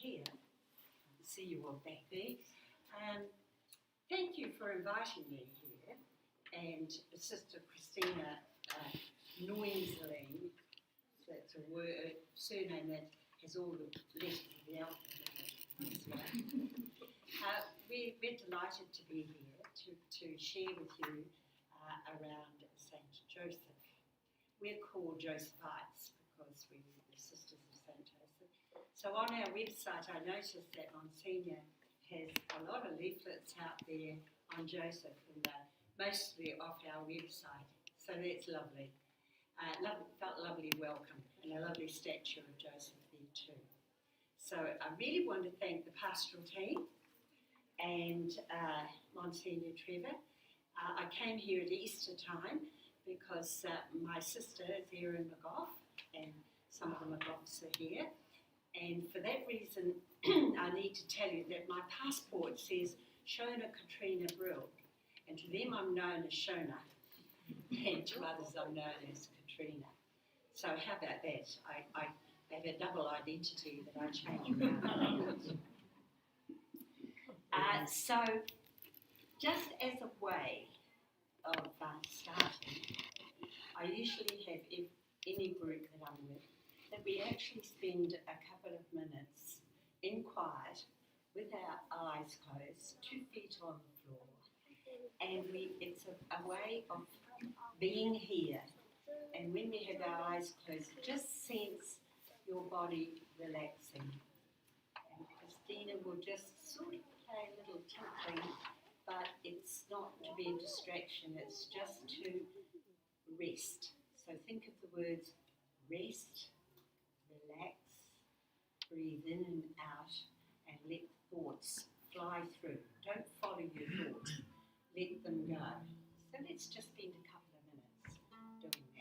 here. See you all back there. Thank you for inviting me here. And Sister Christina Noisling, that's a word, surname that has all the letters of the alphabet in it. We're delighted to be here to share with you around St. Joseph. We're called Josephites because we're the sisters of St. Joseph. So on our website, I noticed that Monsignor has a lot of leaflets out there on Joseph, and mostly off our website. So that's lovely. Felt lovely welcome, and a lovely statue of Joseph there too. So I really want to thank the pastoral team and Monsignor Trevor. I came here at Easter time because my sister is Erin McGough, and some of the McGoughs are here. And for that reason, I need to tell you that my passport says Shona Katrina Brill, and to them I'm known as Shona, and to others I'm known as Katrina. So how about that? I have a double identity that I change around. So just as a way of starting, I usually have any group that I'm with, that we actually spend a couple of minutes in quiet with our eyes closed, 2 feet on the floor, and it's a way of being here. And when we have our eyes closed, just sense your body relaxing. And Christina will just sort of play a little tinkling, but it's not to be a distraction, it's just to rest. So think of the words rest, relax, breathe in and out, and let thoughts fly through. Don't follow your thoughts, let them go. So let's just spend a couple of minutes doing that.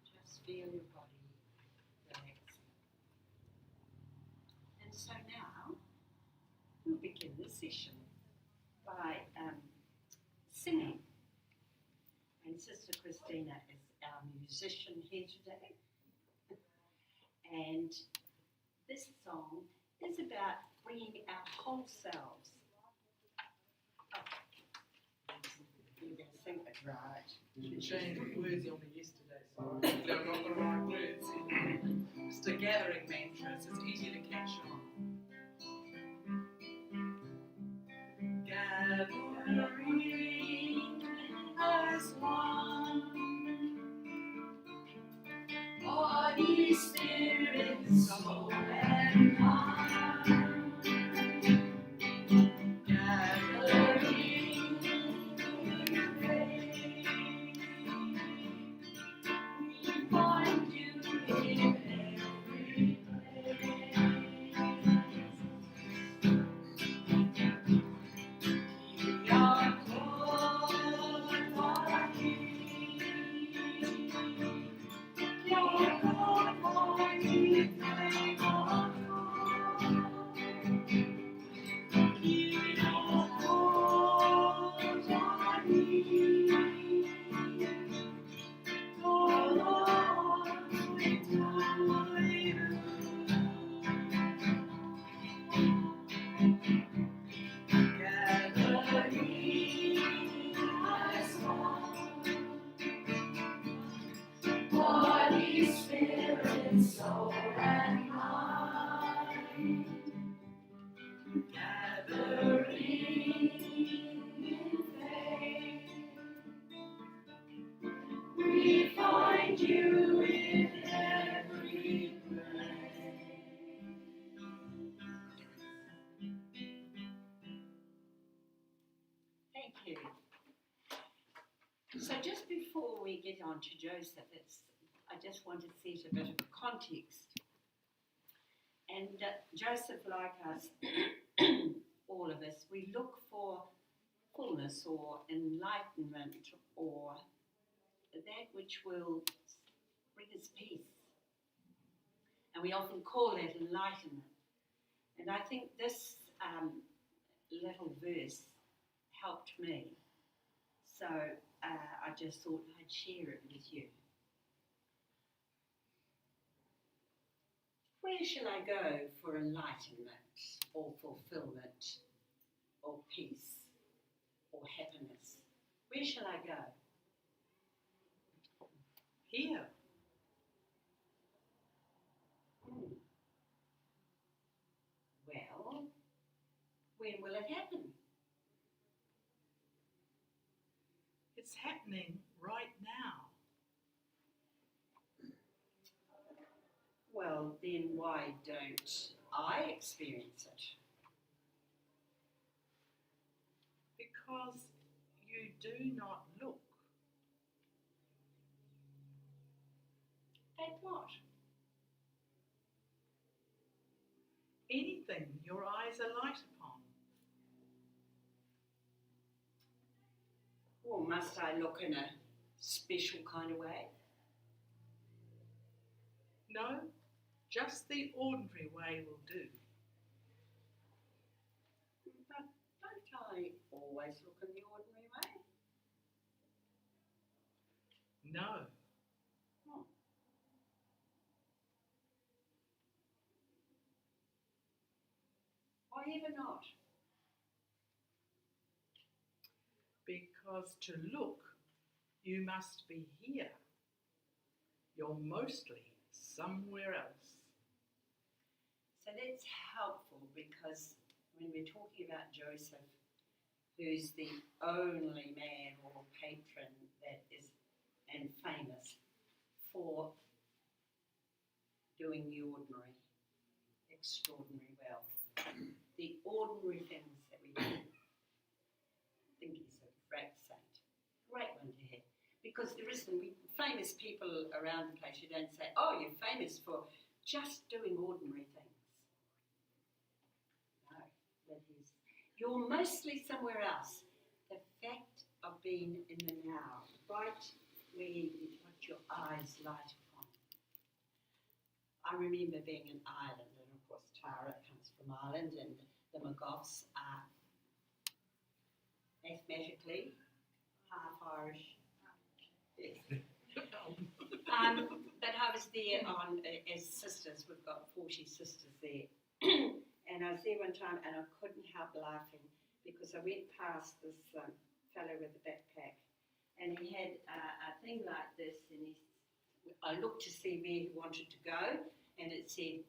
Just feel your body relaxing. And so now we'll begin the session by singing. And Sister Christina is our musician here today. And this song is about bringing our whole selves. You're going to sing it right. You changed the words on me yesterday, so they're not the right words. Just a gathering mantra, so it's easy to catch on. Gathering as one, body, spirit, soul, and mind. Gathering in faith, we find you in every place. We are called for King. You're called for King. get on to Joseph, I just want to set a bit of context. And Joseph, like us, all of us, we look for fullness or enlightenment or that which will bring us peace. And we often call that enlightenment. And I think this little verse helped me. So I just thought I'd share it with you. Where shall I go for enlightenment or fulfillment or peace or happiness? Where shall I go? Here. Well, when will it happen? It's happening right now. Well, then why don't I experience it? Because you do not look. At what? Anything your eyes are light upon. Or must I look in a special kind of way? No, just the ordinary way will do. But don't I always look in the ordinary way? No. Oh. Why ever not? Because to look, you must be here. You're mostly somewhere else. So that's helpful because when we're talking about Joseph, who's the only man or patron that is and famous for doing the ordinary extraordinary well, the ordinary things that we do. I think he's a great saint, great one to have. Because there isn't famous people around the place. You don't say, oh, you're famous for just doing ordinary things. No, that is, you're mostly somewhere else. The fact of being in the now, right where what your eyes light upon. I remember being in Ireland, and of course Tara comes from Ireland, and the McGoffs are mathematically half Irish. Yes. But I was there as sisters. We've got 40 sisters there. And I was there one time and I couldn't help laughing because I went past this fellow with a backpack and he had a thing like this and I looked to see where he wanted to go and it said,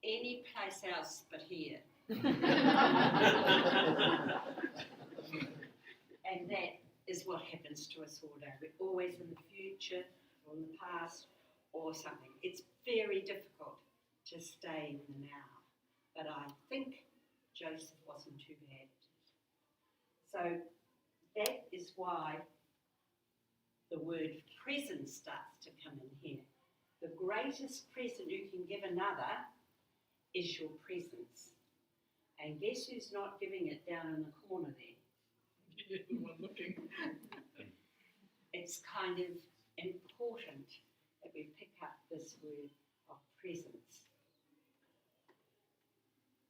any place else but here. And that is what happens to us all day. We're always in the future or in the past or something. It's very difficult to stay in the now. But I think Joseph wasn't too bad at it. So that is why the word present starts to come in here. The greatest present you can give another is your presence. And guess who's not giving it down in the corner there? You're the one looking. It's kind of important that we pick up this word of presence.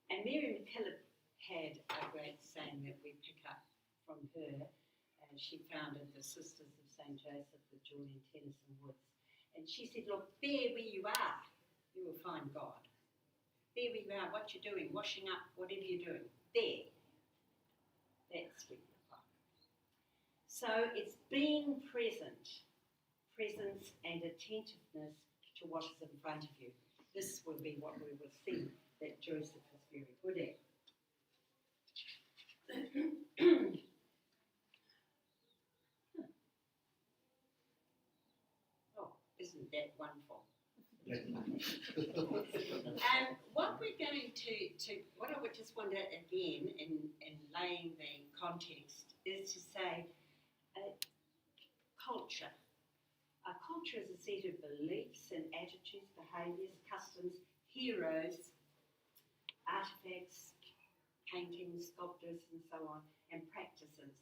And Mary McKillop had a great saying that we pick up from her. She founded the Sisters of St. Joseph with Julian Tennyson Woods. And she said, look, there where you are, you will find God. There where you are, what you're doing, washing up, whatever you're doing, there. That's where you'll find God. So it's being present, presence and attentiveness to what is in front of you. This will be what we will see that Joseph is very good at. Oh, isn't that wonderful? What we're going to what I would just wonder again in laying the context is to say culture. culture is a set of beliefs and attitudes, behaviours, customs, heroes, artefacts, paintings, sculptors, and so on, and practices.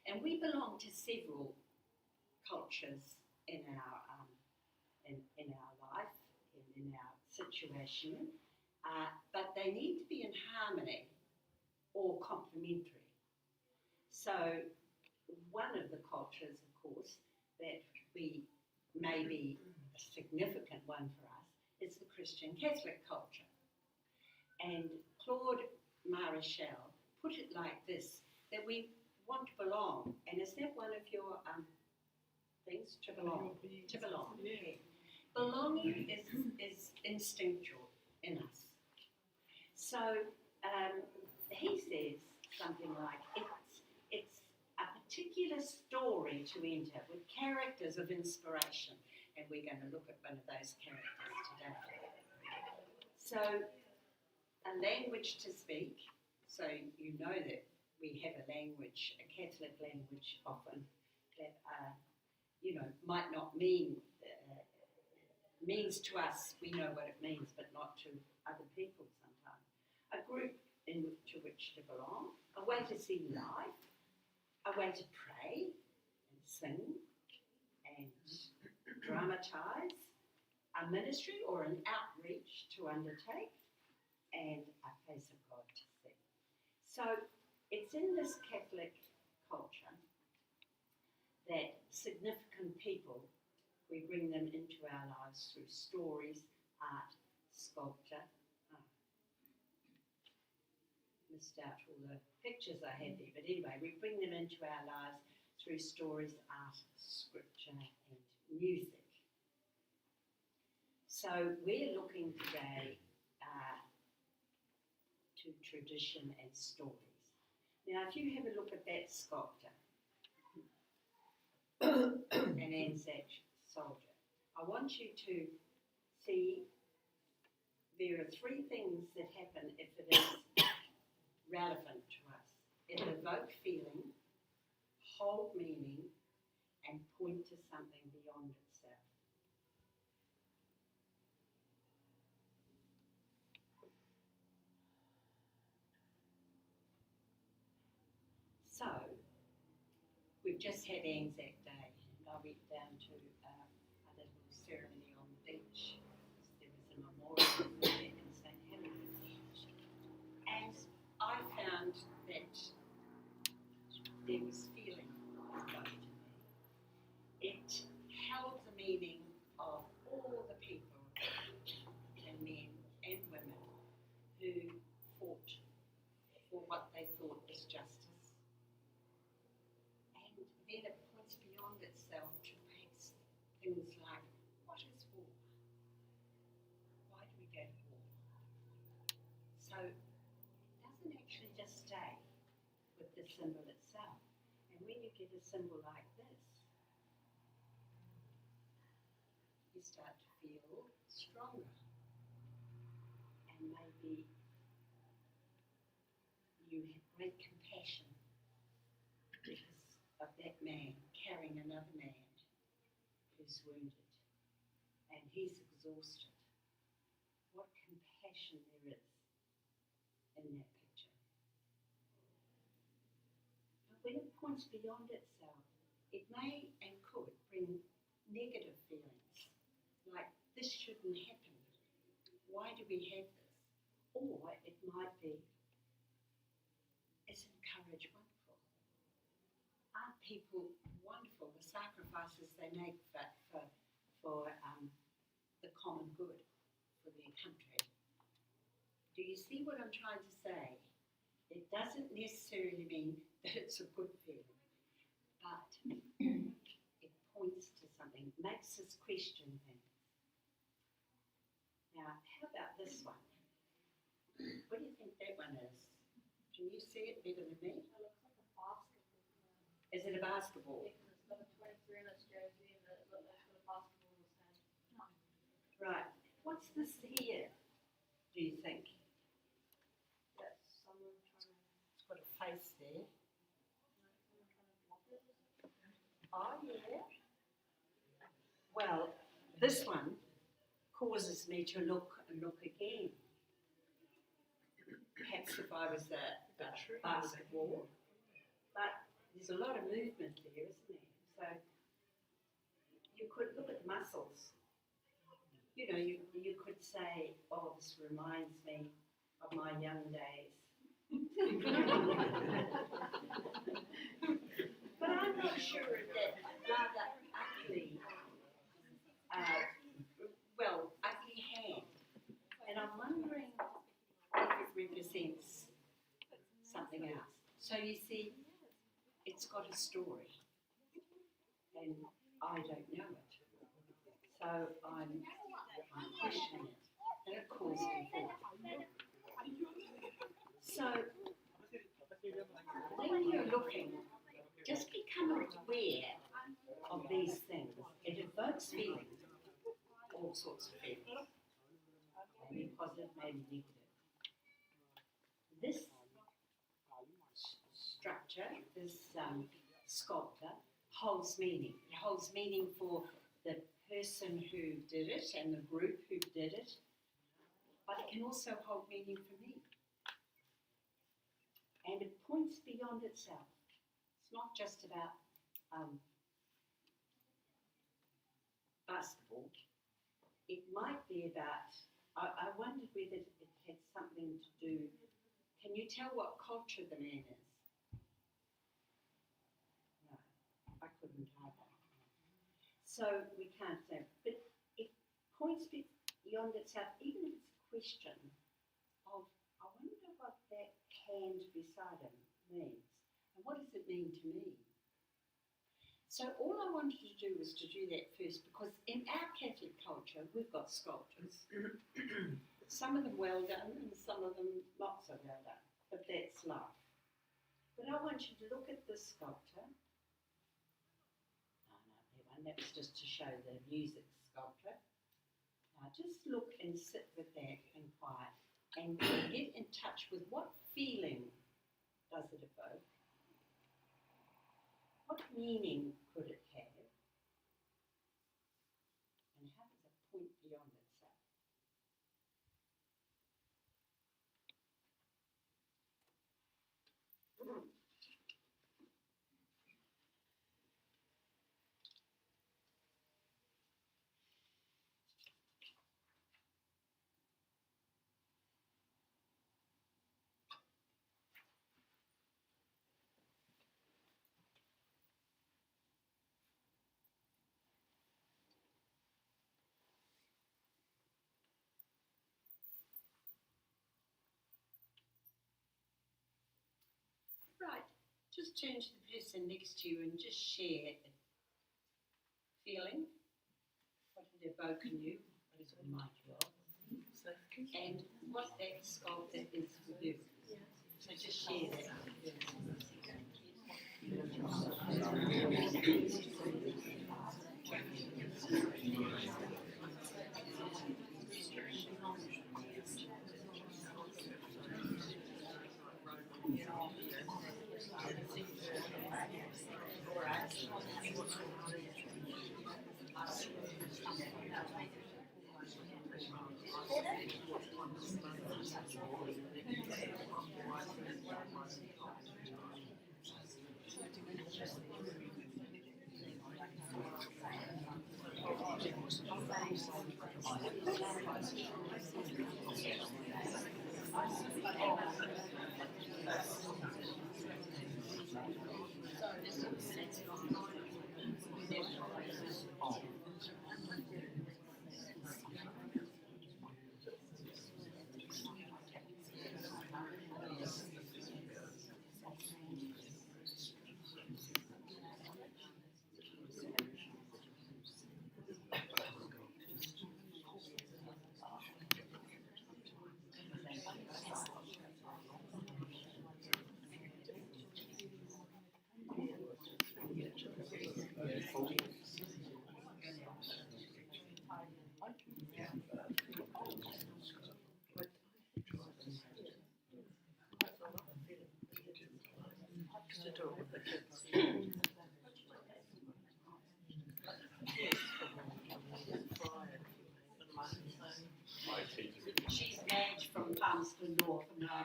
And we belong to several cultures in our life, in our situation, but they need to be in harmony or complementary. So one of the cultures, of course, that we may be a significant one for us is the Christian Catholic culture. And Claude Marichal put it like this, that we want to belong. And is that one of your things? To belong. To belong. Yeah. Belonging is instinctual in us. So he says something like, it's a particular story to enter with characters of inspiration. And we're going to look at one of those characters today. So, a language to speak. So you know that we have a language, a Catholic language often, that might not means to us, we know what it means, but not to other people sometimes. A group to which to belong, a way to see life, a way to pray and sing and dramatise, a ministry or an outreach to undertake, and a place of God to see. So it's in this Catholic culture that significant people, we bring them into our lives through stories, art, sculpture. Missed out all the pictures I had there, but anyway, we bring them into our lives through stories, art, scripture, and music. So we're looking today to tradition and stories. Now, if you have a look at that sculptor, an Anzac soldier, I want you to see there are three things that happen if it is relevant to us. It'll evoke feeling, hold meaning, and point to something beyond itself. So, we've just had Anzac Day, and I went down to a little ceremony on the beach. There was a memorial there in St. Helens. And I found that there was feeling evoked in me. It held the meaning of all the people, and men and women, who fought for what they thought was justice. And then it points beyond itself to perhaps things like, what is war? Why do we go to war? So it doesn't actually just stay with the symbol itself. And when you get a symbol like this, you start to feel stronger. And maybe you have great compassion because of that man carrying another man who's wounded and he's exhausted. What compassion there is in that picture. But when it points beyond itself, it may and could bring negative feelings, like this shouldn't happen. Why do we have this? Or it might be, isn't courage wonderful? Aren't people wonderful, the sacrifices they make for the common good, for their country? Do you see what I'm trying to say? It doesn't necessarily mean that it's a good feeling, but it points to something, makes us question things. Now, how about this one? What do you think that one is? Can you see it better than me? It looks like a basketball. Is it a basketball? Yeah, because it's got a 23 in its jersey and it looks like it's got a basketball in its hand. Right. What's this here, do you think? That's someone trying to, It's got a face there. someone trying to block it. Oh, yeah. Well, this one causes me to look and look again. Perhaps if I was a basketball, but there's a lot of movement there, isn't there? So you could look at muscles. You know, you could say, oh, this reminds me of my young days. But I'm not sure of that rather ugly, ugly hand. And I'm wondering if it represents something else. So you see, it's got a story, and I don't know it. So I'm questioning it, and it calls me forth. So when you're looking, just become aware of these things. It evokes feelings, all sorts of feelings, maybe positive, maybe negative. This structure, this sculpture, holds meaning. It holds meaning for the person who did it and the group who did it, but it can also hold meaning for me. And it points beyond itself. It's not just about basketball. It might be about, I wondered whether it had something to do, can you tell what culture the man is? No, I couldn't either. So we can't say, but it points beyond itself, even if it's a question of, I wonder what that hand beside him means, and what does it mean to me? So all I wanted to do was to do that first, because in our Catholic culture, we've got sculptures. Some of them well done, and some of them not so well done, but that's life. But I want you to look at this sculpture. That was just to show the music sculpture. Now just look and sit with that and quiet and get in touch with what feeling does it evoke? What meaning could it have? And how does it point beyond itself? Right, just turn to the person next to you and just share a feeling. What did it evoke in you? What does it remind you of? And what that sculpture is for you. So just share that.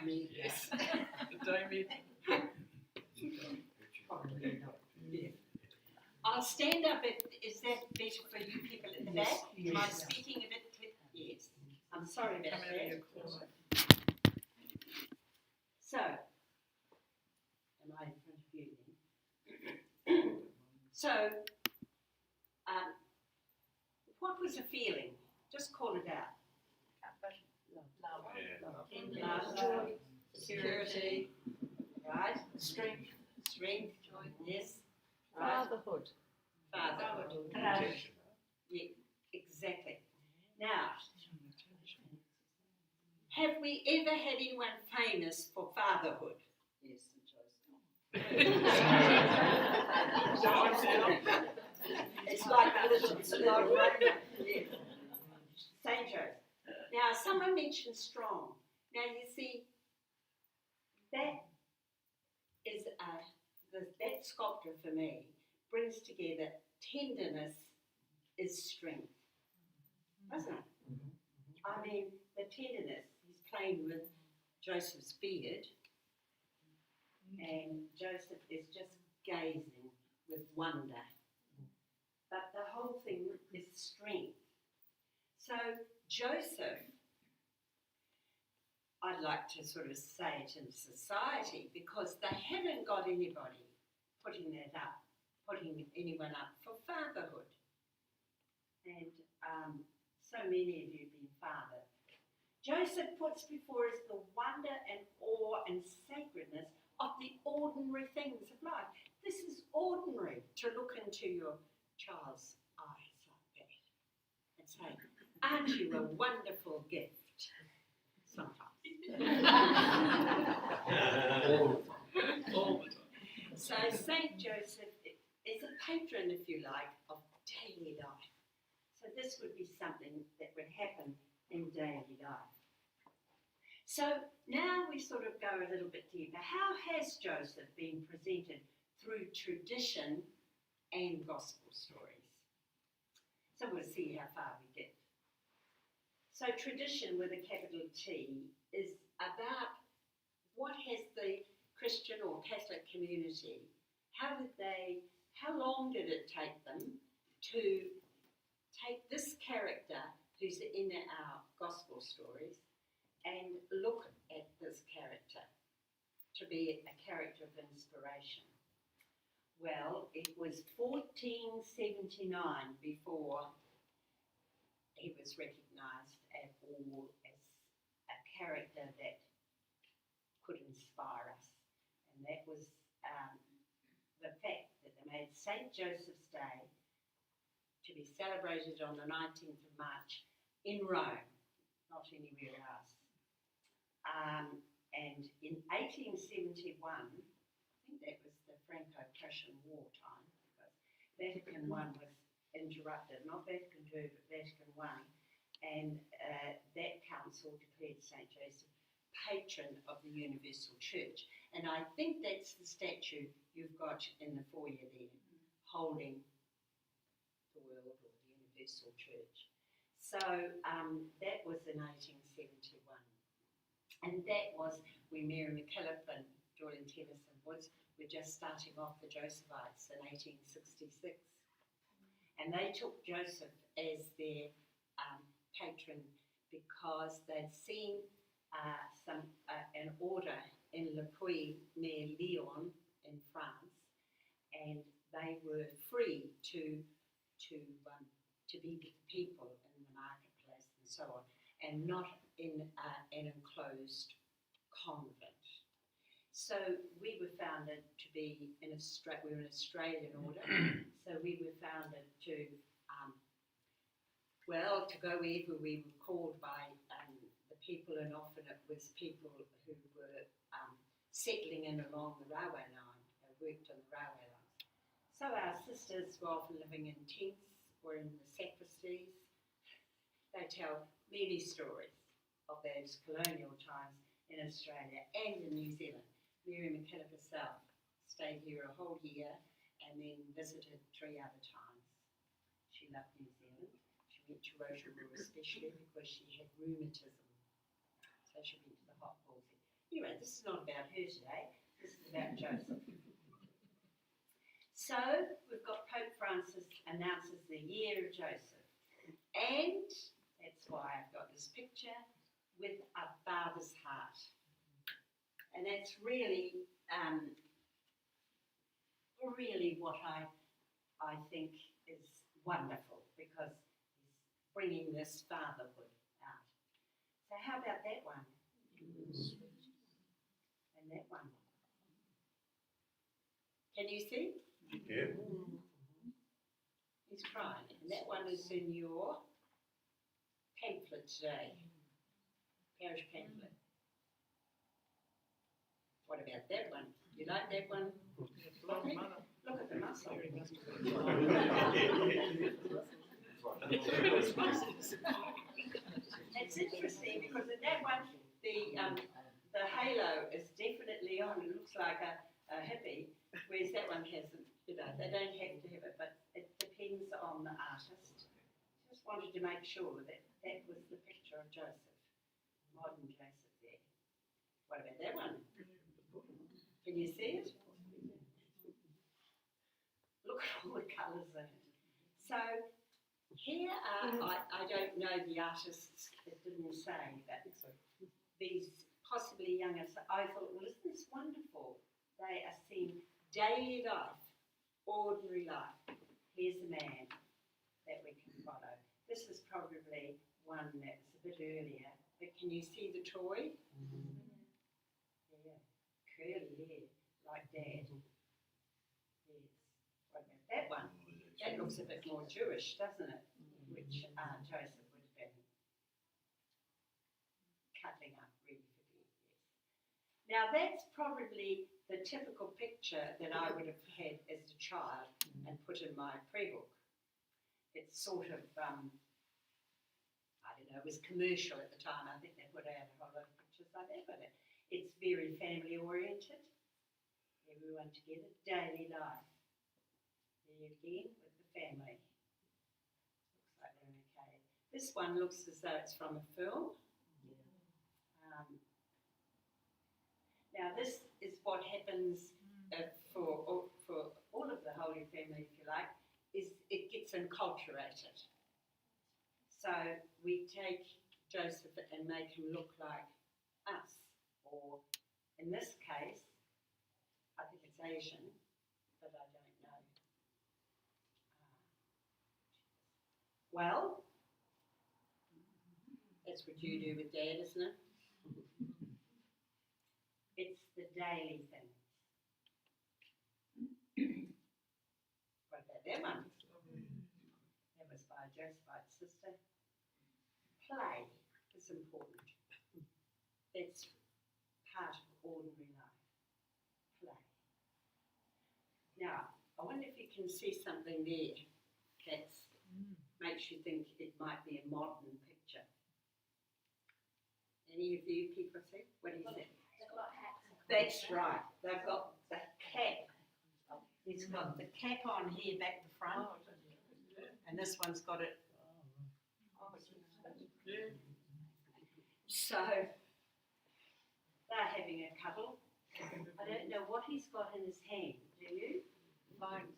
mean, Yes. Don't mean. probably not. Yeah. I'll stand up. Is that better for you people at the back? Am I speaking a bit clear? Yes. I'm sorry about Come out of that. your corner. So, am I in front of you then? So, what was the feeling? Just call it out. Love, joy, security, right? Strength, yes, right? Fatherhood. Fatherhood. Yeah, exactly. Now, have we ever had anyone famous for fatherhood? Yes, it's like it's not right. Yeah. St. Joseph. Now, someone mentioned strong. Now, you see, that is that sculpture for me brings together tenderness is strength, doesn't it? I mean, the tenderness. He's playing with Joseph's beard, and Joseph is just gazing with wonder. But the whole thing is strength. So Joseph, I'd like to sort of say it in society, because they haven't got anybody putting anyone up for fatherhood. And so many of you have been fathered. Joseph puts before us the wonder and awe and sacredness of the ordinary things of life. This is ordinary, to look into your child's eyes like that and say, aren't you a wonderful gift? Sometimes. All the time. So St. Joseph is a patron, if you like, of daily life. So this would be something that would happen in daily life. So now we sort of go a little bit deeper. How has Joseph been presented through tradition and gospel stories? So we'll see how far we get. So tradition with a capital T is about what has the Christian or Catholic community, how long did it take them to take this character who's in our gospel stories and look at this character to be a character of inspiration? Well, it was 1479 before he was recognised at all as a character that could inspire us. And that was the fact that they made St. Joseph's Day to be celebrated on the 19th of March in Rome, not anywhere else. And in 1871, I think that was the Franco-Prussian War time, because Vatican I was interrupted, not Vatican II, but Vatican I, and that council declared St. Joseph patron of the Universal Church. And I think that's the statue you've got in the foyer there, holding the world or the Universal Church. So that was in 1871. And that was when Mary McKillop and Julian Tennyson were just starting off the Josephites in 1866. And they took Joseph as their patron because they'd seen an order in Le Puy near Lyon in France, and they were free to be with the people in the marketplace and so on, and not in an enclosed convent. So we were founded to be we were an Australian order, so we were founded to go wherever we were called by the people, and often it was people who were settling in along the railway line, they worked on the railway lines. So our sisters were often living in tents or in the sacristies. They tell many stories of those colonial times in Australia and in New Zealand. Mary McKillop herself stayed here a whole year and then visited 3 other times. She loved New Zealand. She went to Rotorua especially because she had rheumatism. So she went to the hot balls. Anyway, this is not about her today. This is about Joseph. So we've got Pope Francis announces the year of Joseph. And that's why I've got this picture with a father's heart. And that's really, really what I think is wonderful, because he's bringing this fatherhood out. So how about that one? And that one. Can you see? Yeah. He's crying. And that one is in your pamphlet today. Parish pamphlet. What about that one? You like that one? Look at the muscle. It's interesting because in that one, the halo is definitely on. It looks like a hippie, whereas that one hasn't. You know, they don't have to have it, but it depends on the artist. Just wanted to make sure that that was the picture of Joseph, modern Joseph there. What about that one? Can you see it? Look at all the colours in it. So here are, I don't know the artists, it didn't say, but these possibly younger, so I thought, well, isn't this wonderful? They are seeing daily life, ordinary life. Here's a man that we can follow. This is probably one that's a bit earlier, but can you see the toy? Yeah, curly hair, like Dad. Yes. What about that one? That looks a bit more Jewish, doesn't it? Which Joseph would have been cuddling up really fitting, yes. Now that's probably the typical picture that I would have had as a child and put in my prayer book. It's sort of, I don't know, it was commercial at the time. I think they put out a whole lot of pictures like that, but it's very family oriented. Everyone together, daily life. There again with the family. Looks like they're in a cave. This one looks as though it's from a film. Now this is what happens for all of the Holy Family, if you like, is it gets enculturated. So we take Joseph and make him look like us, or in this case, I think it's Asian, but I don't know. Well, that's what you do with Dad, isn't it? It's the daily things. What about that one? That was by Josephite's sister. Play is important. It's part of ordinary life. Play. Now, I wonder if you can see something there that makes you think it might be a modern picture. Any of you people see? What do you think? That's right. They've got the cap. He's got the cap on here back the front, and this one's got it. So they're having a cuddle. I don't know what he's got in his hand. Do you? Fine,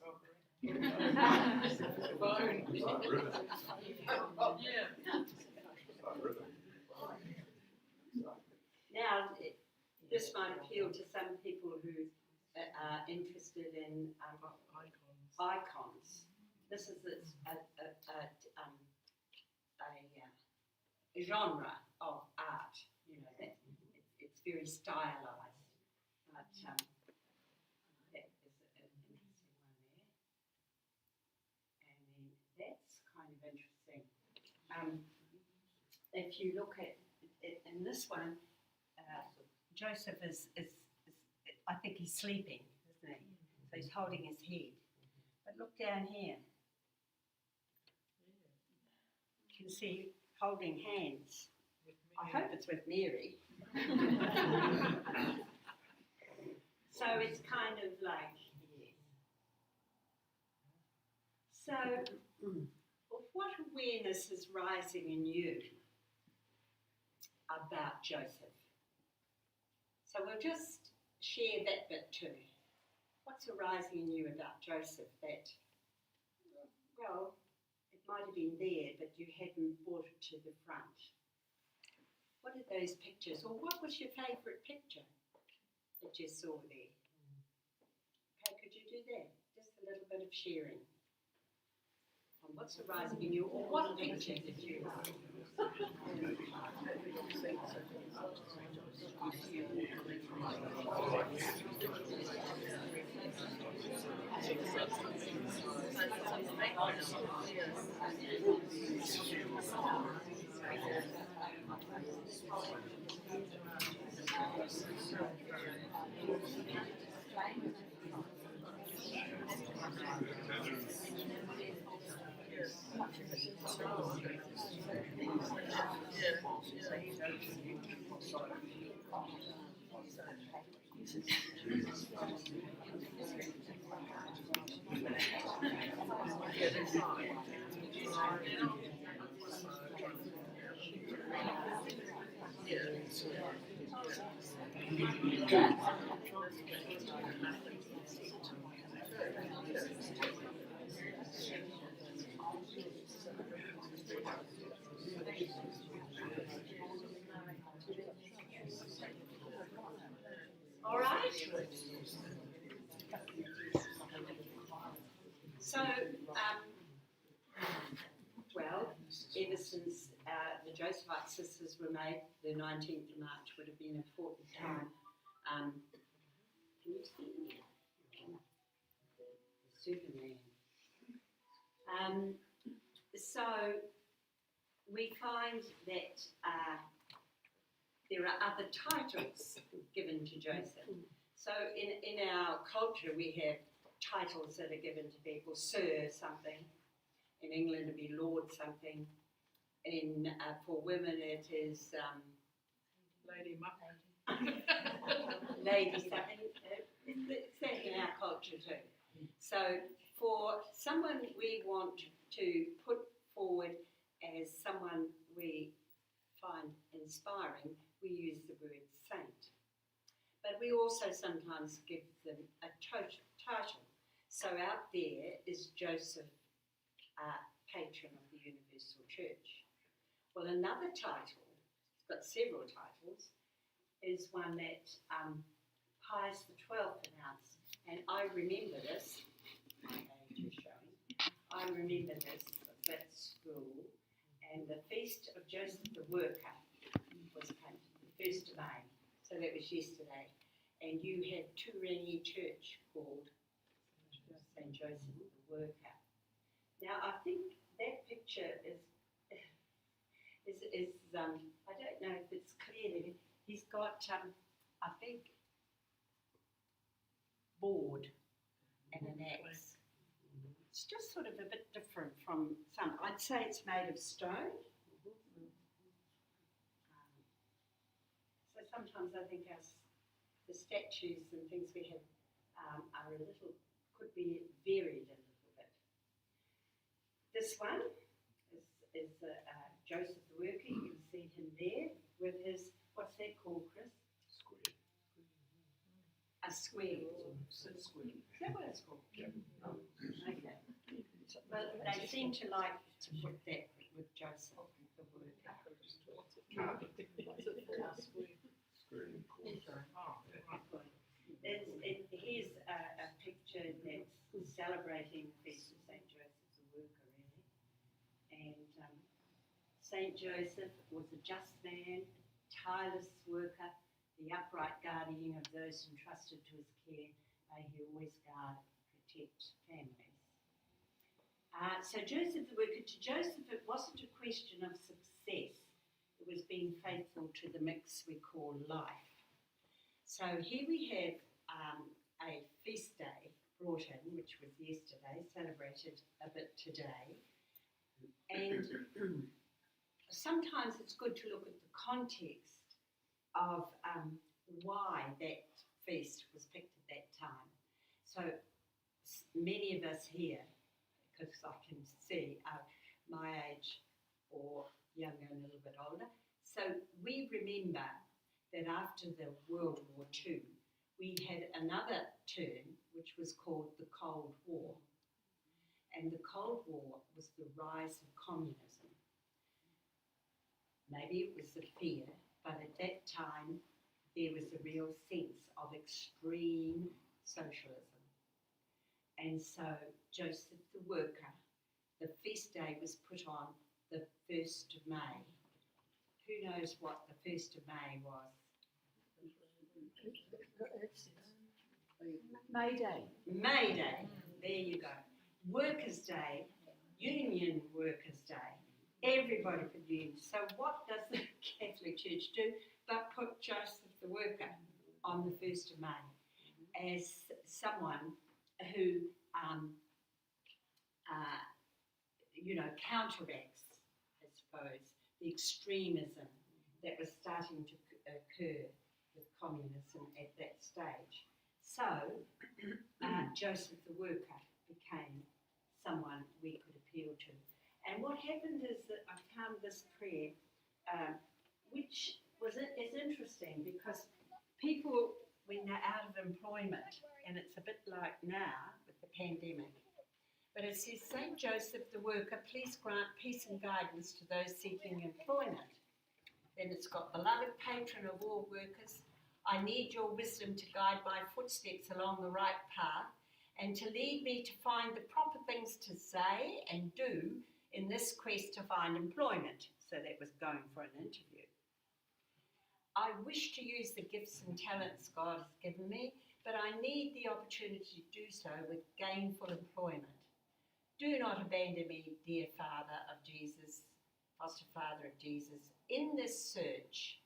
Now, this might appeal to some people who are interested in icons. This is a genre of art. You know, that it's very stylized. But that is an interesting one there. And then that's kind of interesting. If you look at it in this one, Joseph is I think he's sleeping, isn't he? So he's holding his head. But look down here. You can see holding hands. I hope it's with Mary. So it's kind of like, yeah. So, what awareness is rising in you about Joseph? So we'll just share that bit too. What's arising in you about Joseph that, well, it might have been there, but you hadn't brought it to the front? What are those pictures? Or what was your favourite picture that you saw there? Okay, could you do that? Just a little bit of sharing. And what's arising in you? Or what picture did you like? All right. So, well, ever since the Josephite sisters were made, the 19th of March would have been an important time. Can you see me? Superman. So we find that there are other titles given to Joseph. So in our culture we have titles that are given to people, Sir something. In England it'd be Lord something. For women it is Lady Muck. Lady something. It's that in our culture too. So for someone we want to put forward as someone we find inspiring, we use the word saint. But we also sometimes give them a title. So out there is Joseph, patron of the Universal Church. Well, another title, it's got several titles, is one that Pius XII announced. And I remember this, my age is showing, I remember this at school, and the feast of Joseph the Worker was painted, the 1st of May, so that was yesterday. And you had Turangi Church called St. Joseph the Worker. Now I think that picture is I don't know if it's clear. He's got I think board and an axe. It's just sort of a bit different from some. I'd say it's made of stone. So sometimes I think the statues and things we have are a little, could be varied a little bit. This one is Joseph the Worker. You can see him there with his, what's that called, Chris? Square. A square. Square. Is that what it's called? Yeah. Okay. Well, they seem to like to put that with Joseph the Worker. Here's a picture that's celebrating the feast of St. Joseph the Worker, really. And St. Joseph was a just man, tireless worker, the upright guardian of those entrusted to his care. May he always guard and protect families. So Joseph the Worker, to Joseph it wasn't a question of success. It was being faithful to the mix we call life. So here we have a feast day brought in, which was yesterday, celebrated a bit today. And sometimes it's good to look at the context of why that feast was picked at that time. So many of us here, because I can see my age or younger and a little bit older, so we remember that after the World War II, we had another term which was called the Cold War. And the Cold War was the rise of communism. Maybe it was the fear, but at that time there was a real sense of extreme socialism. And so Joseph the Worker, the feast day was put on the 1st of May. Who knows what the 1st of May was? May Day. May Day, there you go. Workers' Day, Union Workers' Day. Everybody could use. So what does the Catholic Church do but put Joseph the Worker on the 1st of May as someone who, counteracts, I suppose, the extremism that was starting to occur with communism at that stage. So Joseph the Worker became someone we could appeal to. And what happened is that I found this prayer, which is interesting because people, when they're out of employment, and it's a bit like now with the pandemic, but it says, Saint Joseph the Worker, please grant peace and guidance to those seeking employment. Then it's got, beloved patron of all workers, I need your wisdom to guide my footsteps along the right path and to lead me to find the proper things to say and do in this quest to find employment. So that was going for an interview. I wish to use the gifts and talents God has given me, but I need the opportunity to do so with gainful employment. Do not abandon me, dear Father of Jesus, foster Father of Jesus, in this search,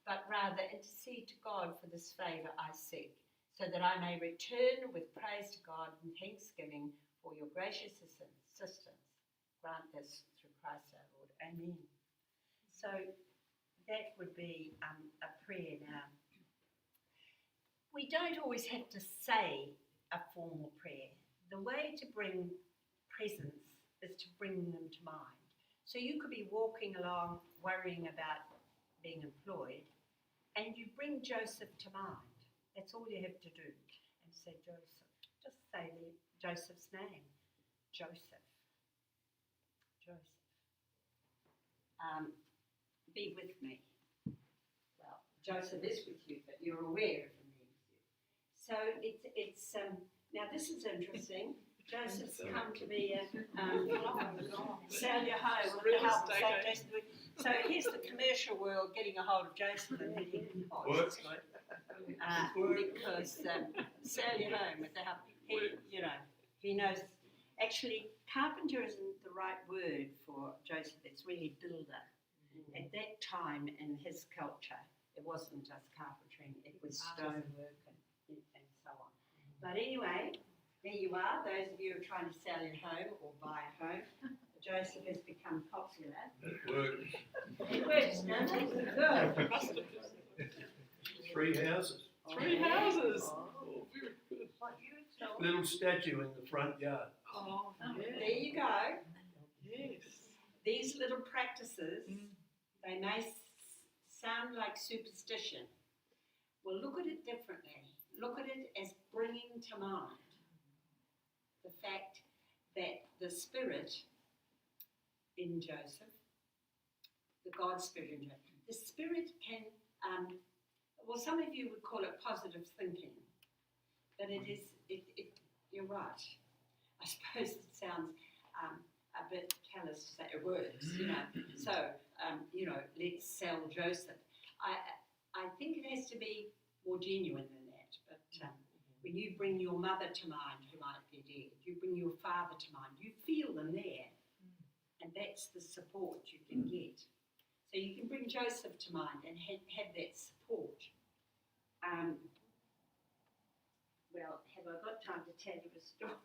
but rather intercede to God for this favour I seek, so that I may return with praise to God and thanksgiving for your gracious assistance. Grant this through Christ our Lord. Amen. So that would be a prayer now. We don't always have to say a formal prayer. The way to bring presence is to bring them to mind. So you could be walking along worrying about being employed, and you bring Joseph to mind. That's all you have to do. And say, Joseph. Just say Joseph's name. Joseph. Be with me. Well, Joseph is with you, but you're aware of him being with you. So it's now this is interesting. Joseph's come to be sell your home with the help of St. Joseph. So here's the commercial world getting a hold of Joseph and thinking, oh, this is good. Because sell your home with the help. He knows. Actually, carpenter isn't the right word for Joseph. It's really builder. At that time in his culture, it wasn't just carpentering. It was stonework and so on. But anyway, there you are, those of you who are trying to sell your home or buy a home. Joseph has become popular. It works. It works, doesn't it? Good. 3 houses. 3 houses. Oh, very good. Little statue in the front yard. Oh, There you go. yes. These little practices, they may sound like superstition. Well, look at it differently. Look at it as bringing to mind the fact that the Spirit in Joseph, the God Spirit in Joseph, the Spirit can, some of you would call it positive thinking, but you're right. I suppose it sounds a bit callous to say it works, So, let's sell Joseph. I think it has to be more genuine than that, but when you bring your mother to mind who might be dead, you bring your father to mind, you feel them there, and that's the support you can get. So you can bring Joseph to mind and have that support. Well, have I got time to tell you a story?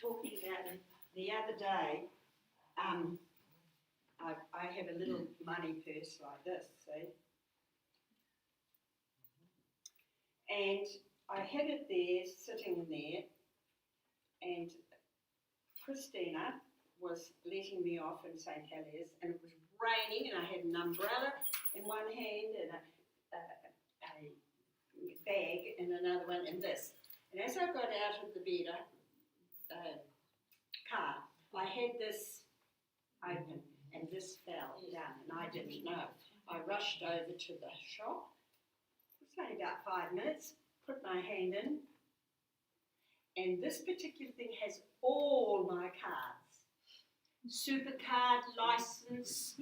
Talking about it the other day, I have a little money purse like this, see? And I had it there, sitting in there, and Christina was letting me off in St. Helier's, and it was raining, and I had an umbrella in one hand and a bag in another one, and this. And as I got out of the bed, car, I had this open, and this fell down, and I didn't know. I rushed over to the shop. It was only about 5 minutes. Put my hand in, and this particular thing has all my cards. Supercard, license,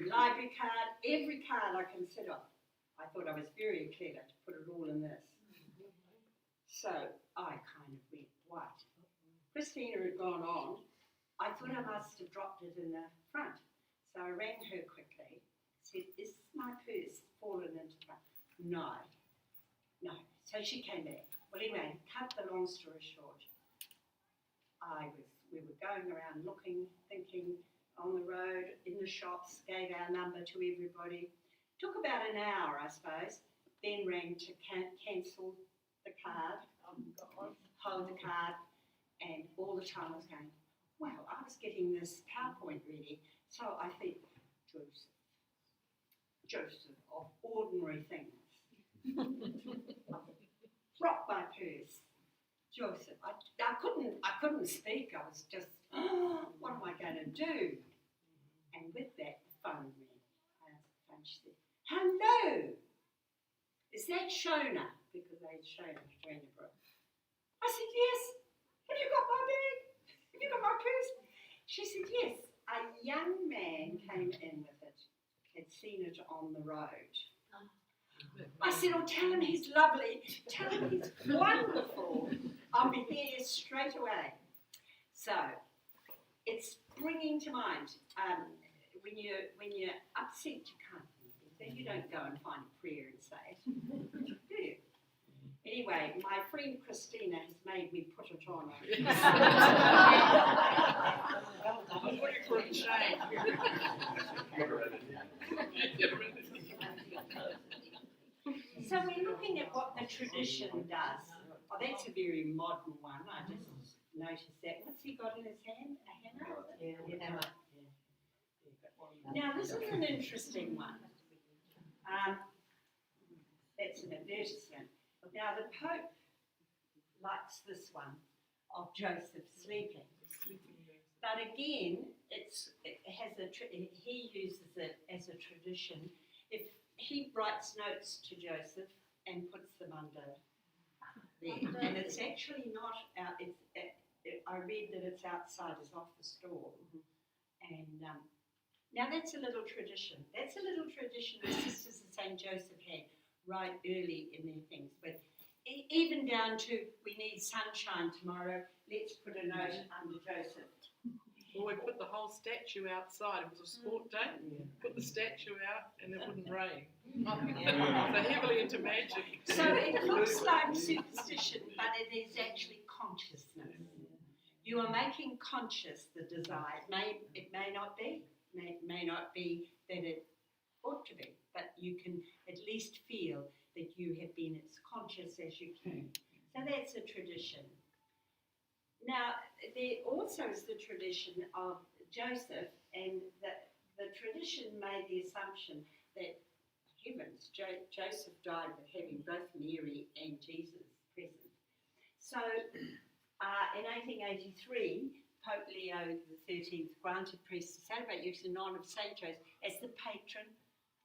library card, every card I can sit on. I thought I was very clever to put it all in this. So I kind of went white. Christina had gone on. I thought I must have dropped it in the front. So I rang her quickly, said, "Is my purse fallen into the front?" No. So she came back. Well, anyway, cut the long story short, we were going around looking, thinking, on the road, in the shops, gave our number to everybody. Took about an hour, I suppose, then rang to cancel the card, hold the card, and all the time I was going, well, I was getting this PowerPoint ready, so I think, Joseph, of ordinary things. Dropped my purse. Joseph, I couldn't speak. I was just, what am I going to do? And with that, the phone rang. I answered the phone. She said, "Hello, is that Shona?" Because they'd shown Katrina Brooke. I said, "Yes. Have you got my bag? Have you got my purse?" She said, "Yes. A young man came in with it. Had seen it on the road." I said, "Oh, tell him he's lovely. Tell him he's wonderful. I'll be there straight away." So it's bringing to mind when you're upset, you can't think anything. You don't go and find a prayer and say it, do you? Anyway, my friend Christina has made me put it on. I'm looking for a shame. So we're looking at what the tradition does. Oh, that's a very modern one. I just noticed that. What's he got in his hand? A hammer? Yeah, a hammer. Now, this is an interesting one. That's an advertisement. Now, the Pope likes this one of Joseph sleeping. But again, he uses it as a tradition. If he writes notes to Joseph and puts them under there, and it's actually not out. I read that it's outside his office door, and now that's a little tradition. That's a little tradition the Sisters of St. Joseph had right early in their things, but even down to we need sunshine tomorrow. Let's put a note under Joseph. Well, we put the whole statue outside. It was a sport day. Put the statue out and it wouldn't rain. They're heavily into magic. So it looks like superstition, but it is actually consciousness. You are making conscious the desire. It may not be. It may not be that it ought to be, but you can at least feel that you have been as conscious as you can. So that's a tradition. Now, there also is the tradition of Joseph, and the tradition made the assumption that, heavens, Joseph died with having both Mary and Jesus present. So, in 1883, Pope Leo XIII granted priests to celebrate use in honour of St. Joseph as the patron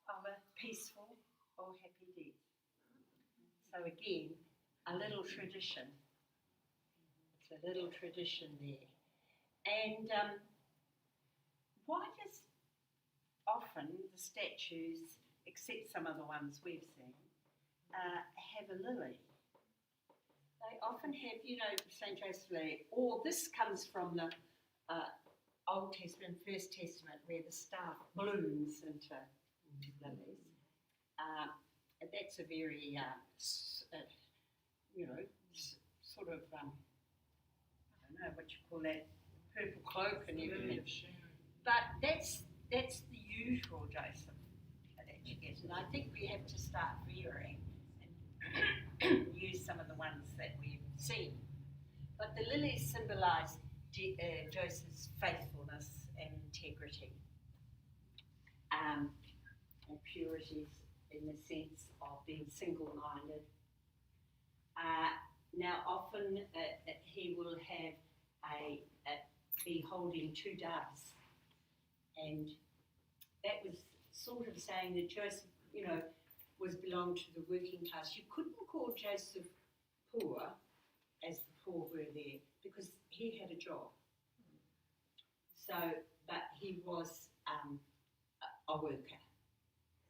of a peaceful or happy death. So again, a little tradition. It's a little tradition there. And why does often the statues, except some of the ones we've seen, have a lily? They often have, St. Joseph lily, or this comes from the Old Testament, First Testament, where the staff blooms into lilies. That's a very, sort of, I don't know what you call that, purple cloak and everything. But that's the usual Joseph that you get, and I think we have to start rearing and use some of the ones that we've seen. But the lilies symbolise Joseph's faithfulness and integrity, and purities in the sense of being single-minded. Now, often he will have be holding two doves, and that was sort of saying that Joseph, belonged to the working class. You couldn't call Joseph poor, as the poor were there, because he had a job. So, but he was a worker.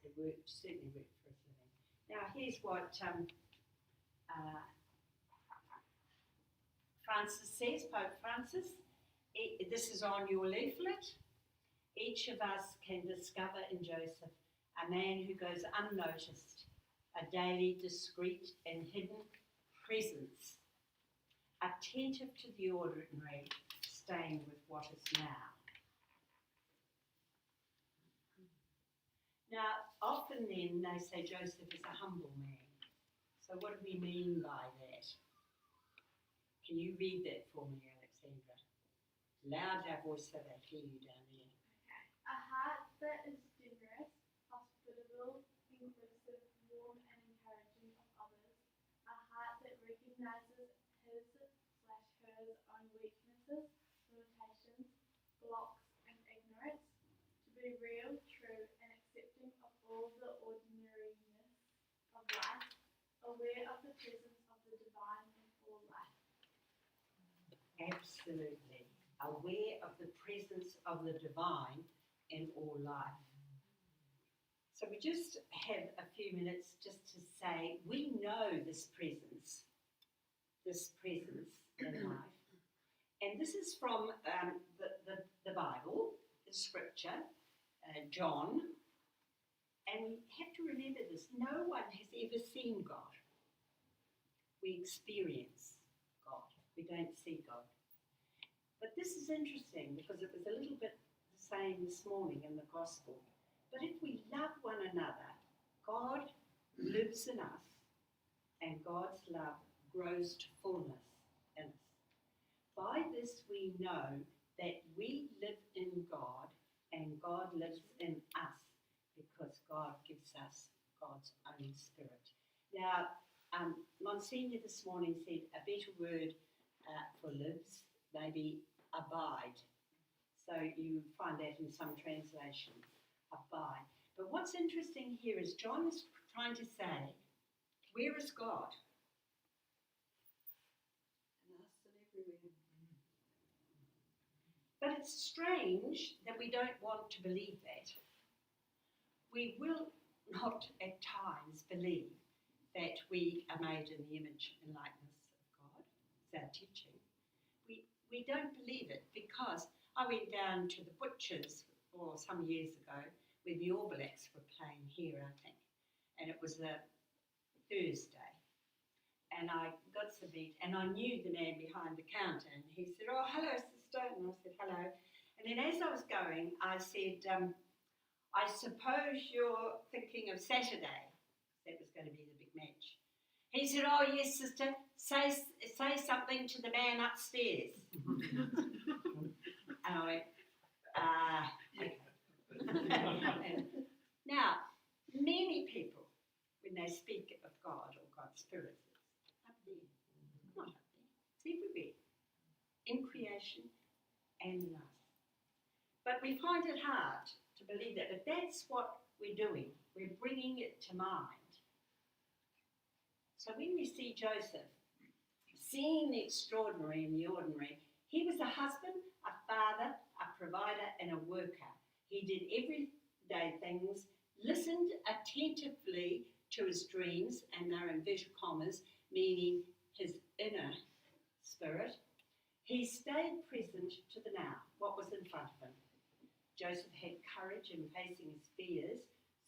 He certainly worked for his living. Now, here's what Francis says, Pope Francis. This is on your leaflet. Each of us can discover in Joseph a man who goes unnoticed, a daily, discreet and hidden presence, attentive to the ordinary, staying with what is now. Now, often then they say Joseph is a humble man. So what do we mean by that? Can you read that for me, Alexandra? Loud our voice so they hear you down there. A heart that is generous, hospitable, inclusive, warm and encouraging of others. A heart that recognises his/her own weaknesses, limitations, blocks and ignorance. To be real, true and accepting of all the ordinariness of life. Aware of the presence of the divine in all life. Absolutely. Aware of the presence of the divine in all life. So we just have a few minutes just to say we know this presence in life. And this is from the Bible, the scripture, John. And we have to remember this. No one has ever seen God. We experience God. We don't see God. But this is interesting because it was a little bit the same this morning in the gospel. But if we love one another, God lives in us and God's love grows to fullness in us. By this we know that we live in God and God lives in us because God gives us God's own spirit. Now, Monsignor this morning said a better word for lives, maybe abide. So you find that in some translations, abide. But what's interesting here is John is trying to say, where is God? In us and everywhere. But it's strange that we don't want to believe that. We will not at times believe that we are made in the image and likeness of God. It's our teaching. We don't believe it because I went down to the butchers some years ago where the All Blacks were playing here, I think, and it was a Thursday. And I got some meat and I knew the man behind the counter and he said, "Oh, hello, sister," and I said, "Hello." And then as I was going, I said, "I suppose you're thinking of Saturday." That was going to be the big match. He said, "Oh, yes, sister, say something to the man upstairs." And I went, okay. And now, many people, when they speak of God or God's Spirit, it's up there. Not up there. It's everywhere. In creation and in us. But we find it hard to believe that. But that's what we're doing. We're bringing it to mind. So when we see Joseph, seeing the extraordinary in the ordinary, he was a husband, a father, a provider, and a worker. He did everyday things, listened attentively to his dreams, and they're in inverted commas, meaning his inner spirit. He stayed present to the now, what was in front of him. Joseph had courage in facing his fears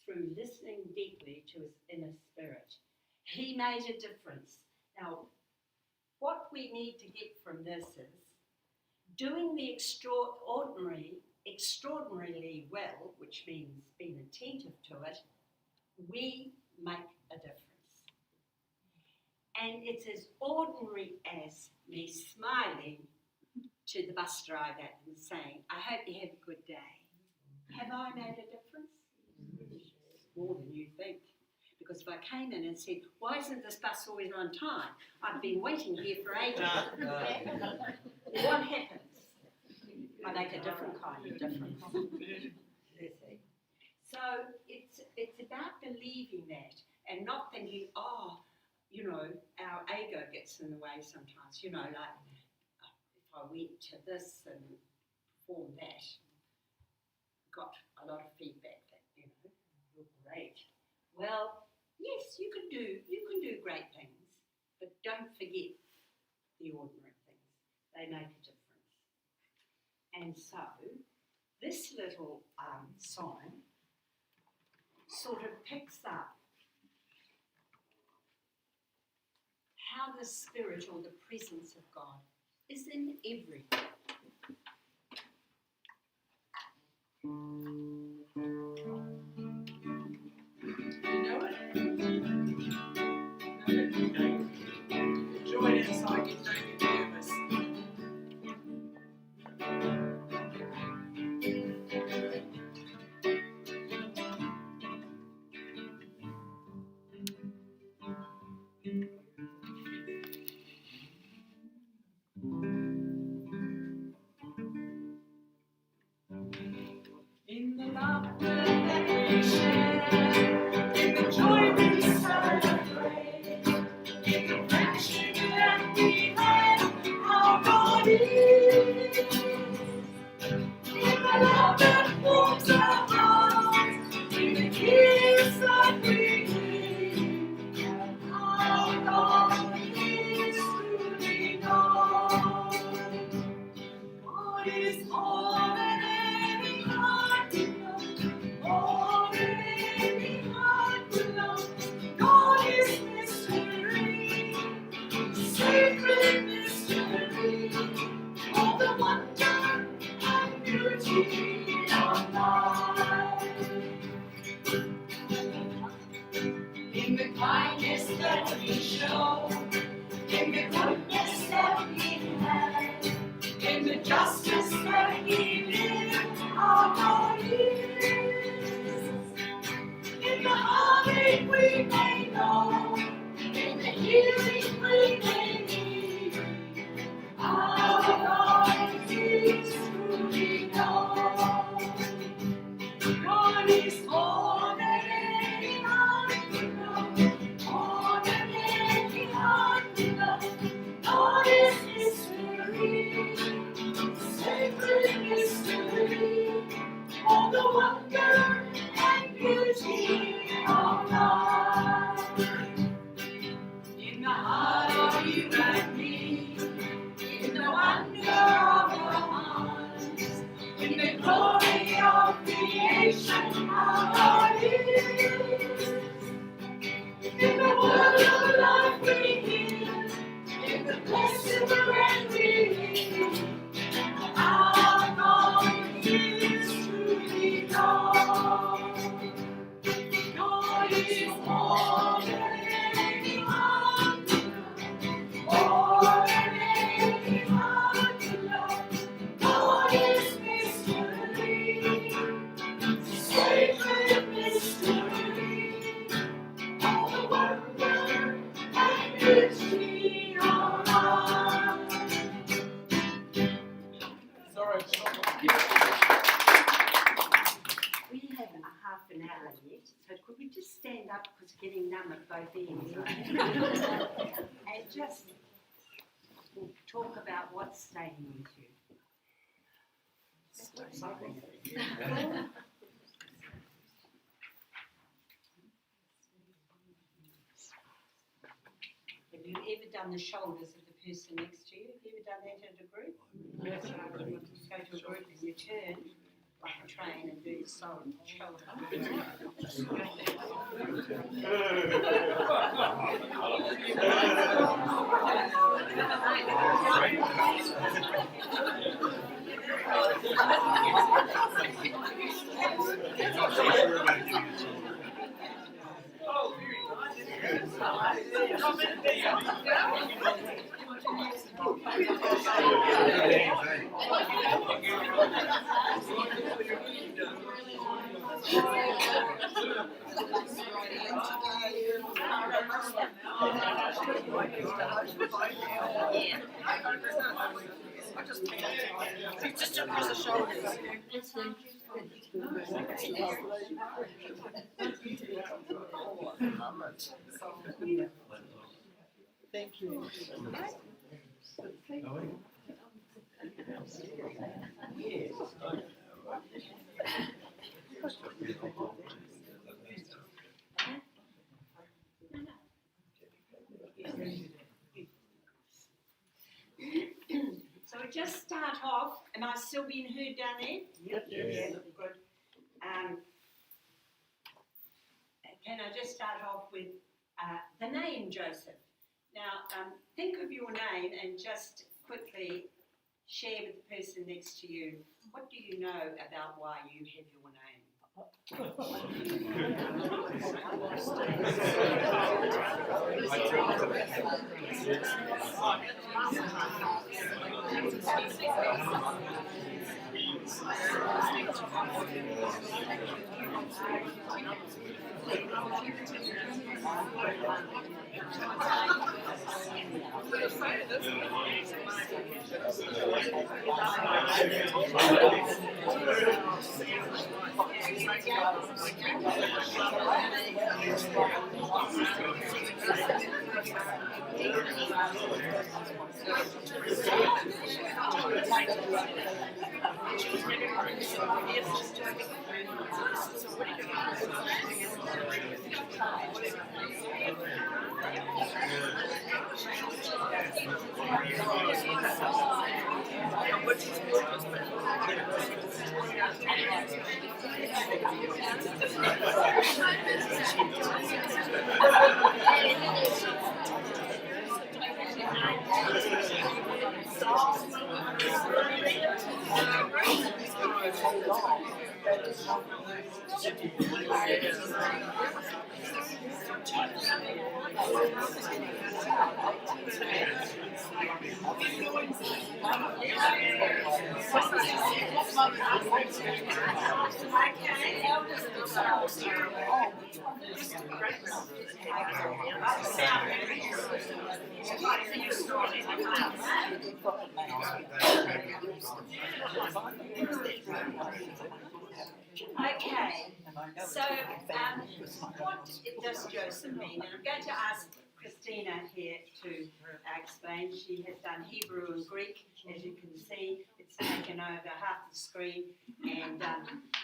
through listening deeply to his inner spirit. He made a difference. Now, what we need to get from this is doing the extraordinarily well, which means being attentive to it, we make a difference. And it's as ordinary as me smiling to the bus driver and saying, I hope you have a good day. Have I made a difference? More than you think. Because if I came in and said, why isn't this bus always on time? I've been waiting here for ages. What happens? I make a different kind of difference. So it's about believing that and not thinking, oh, you know, our ego gets in the way sometimes. You know, like if I went to this and performed that, got a lot of feedback that, you know, you're great. Well, yes, you can do great things, but don't forget the ordinary things. They make a difference. And so, this little song sort of picks up how the Spirit or the presence of God is in everything. You know it? Join in so I can don't get nervous. In the laughter that we share, in the joy we celebrate, in the friendship that we have, our God is. In the love that warms our hearts, in the kiss that we give, our God is truly known. God is more than any heart to know, more than any heart to know. God is mystery, sacred mystery, all the wonder and beauty of life. In the kindness that we show, in the goodness that we have, in the justice that we live, our God is. In the heartache we may know, in the healing we may need, our God is truly known. God is more than any heart to know, more than any heart to know. God is mystery, sacred mystery, all the wonder and beauty of life. In the heart of you and me, in the wonder of our hearts, in the glory of creation, our God is. In the word of life we hear, in the blessed bread we live, our God is truly known. God is more than any heart to know, more than any heart to know. God is mystery, sacred mystery, all the wonder and beauty of life. Sorry. We have a half an hour yet, so could we just stand up because it's getting numb at both ends and just talk about what's staying with you. Have you ever done the shoulders of the person next to you? Have you ever done that at a group? Yes. Go to a group and you turn like a train and do the shoulder. Just across the shoulder. Thank you. So we just start off. Am I still being heard down there? Yep. Yeah, good. Can I just start off with the name Joseph? Now, think of your name and just quickly share with the person next to you, what do you know about why you have your name? Okay, so what does Joseph mean? And I'm going to ask Katrina here to explain. She has done Hebrew and Greek. As you can see, it's taken over half the screen. And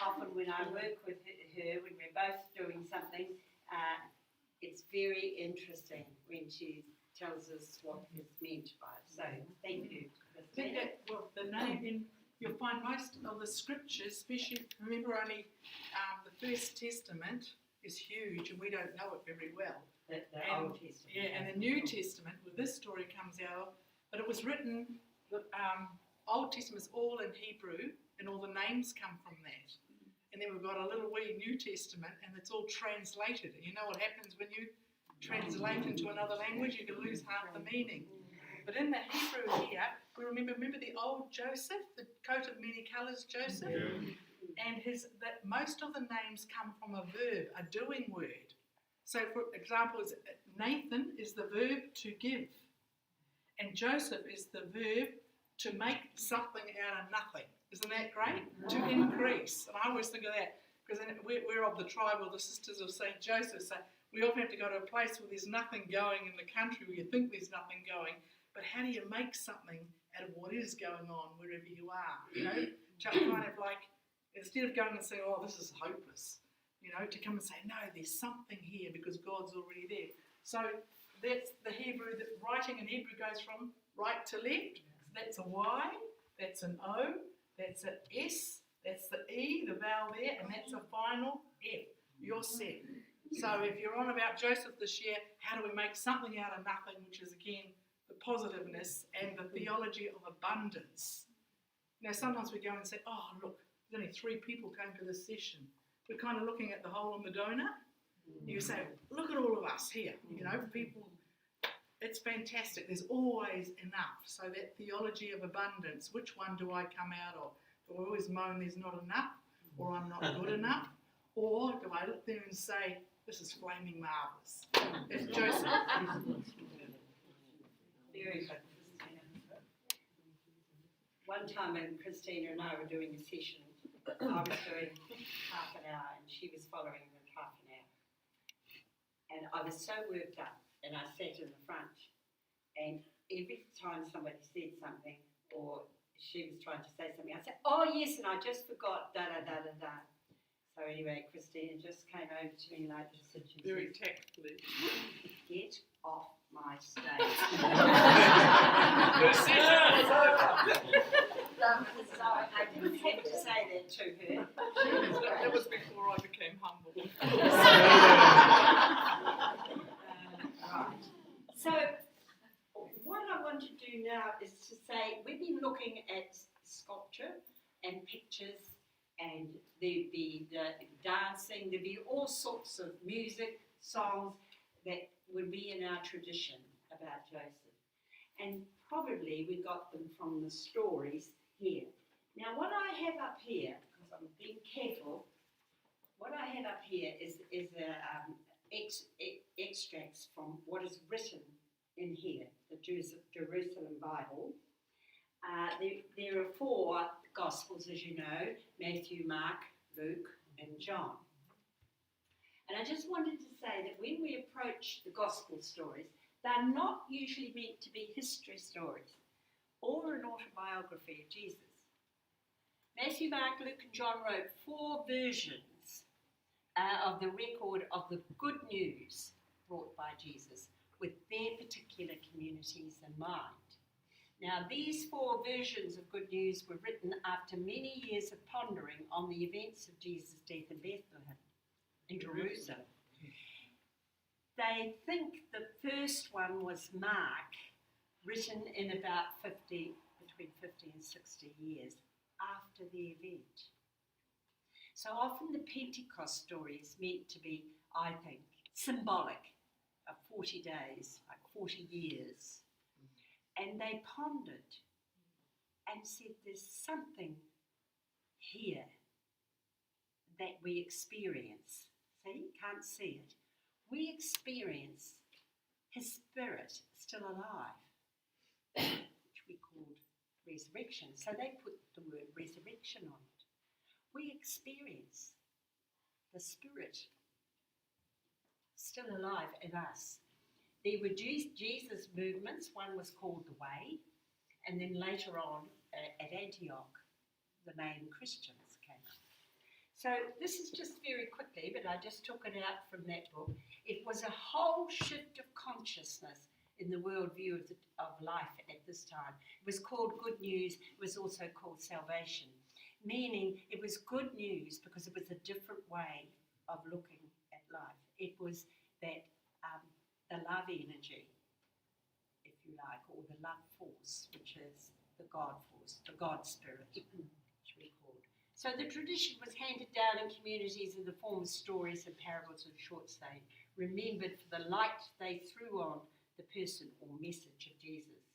often when I work with her, when we're both doing something, it's very interesting when she tells us what is meant by it. So thank you, Katrina. Well, the name you'll find most of the scriptures, especially, remember only the First Testament is huge and we don't know it very well. The Old Testament. Yeah, and the New Testament, where this story comes out of, but it was written, the Old Testament is all in Hebrew and all the names come from that. And then we've got a little wee New Testament and it's all translated. And you know what happens when you translate into another language? You can lose half the meaning. But in the Hebrew here, we remember the old Joseph, the coat of many colours Joseph? Yeah. And that most of the names come from a verb, a doing word. So for example, Nathan is the verb to give. And Joseph is the verb to make something out of nothing. Isn't that great? To increase. And I always think of that, because we're of the tribe of the Sisters of St. Joseph, so we often have to go to a place where there's nothing going in the country, where you think there's nothing going. But how do you make something out of what is going on wherever you are? You know, to kind of like, instead of going and saying, oh, this is hopeless, you know, to come and say, no, there's something here because God's already there. So that's the Hebrew, that writing in Hebrew goes from right to left. So that's a Y, that's an O, that's an S, that's the E, the vowel there, and that's a final F. You're set. So if you're on about Joseph this year, how do we make something out of nothing, which is again, the positiveness and the theology of abundance. Now sometimes we go and say, oh look, there's only 3 people came to this session. We're kind of looking at the hole in the donut. You say, look at all of us here, you know, people, it's fantastic, there's always enough. So that theology of abundance, which one do I come out of? Do I always moan there's not enough, or I'm not good enough? Or do I look there and say, this is flaming marvellous? It's Joseph. Very good. one time when Christina and I were doing a session, I was doing half an hour and she was following with half an hour. And I was so worked up and I sat in the front and every time somebody said something or she was trying to say something, I said, oh yes, and I just forgot, da-da-da-da-da. So anyway, Christina just came over to me like this and she Very said, tactfully. get off my stage. Her session was over. So I didn't have to say that to her. That was before I became humble. Right. So what I want to do now is to say we've been looking at sculpture and pictures and the dancing. There'll be all sorts of music, songs that would be in our tradition about Joseph. And probably we got them from the stories here. Now what I have up here, because I'm being careful, what I have up here is extracts from what is written in here, the Jerusalem Bible. There are 4 Gospels, as you know, Matthew, Mark, Luke, and John. And I just wanted to say that when we approach the Gospel stories, they're not usually meant to be history stories or an autobiography of Jesus. Matthew, Mark, Luke, and John wrote 4 versions of the record of the good news brought by Jesus with their particular communities in mind. Now, these 4 versions of good news were written after many years of pondering on the events of Jesus' death in Bethlehem, in Jerusalem. They think the first one was Mark, written in about between 50 and 60 years after the event. So often the Pentecost story is meant to be, I think, symbolic of 40 days, like 40 years. And they pondered and said there's something here that we experience. See, you can't see it. We experience his spirit still alive, which we called resurrection. So they put the word resurrection on it. We experience the spirit still alive in us. There were Jesus movements. One was called the Way, and then later on at Antioch, the main Christians came up. So this is just very quickly, but I just took it out from that book. It was a whole shift of consciousness in the worldview of life at this time. It was called Good News. It was also called Salvation, meaning it was good news because it was a different way of looking at life. It was that the love energy, if you like, or the love force, which is the God force, the God spirit, which we called. So the tradition was handed down in communities in the form of stories and parables and short saying, remembered for the light they threw on the person or message of Jesus.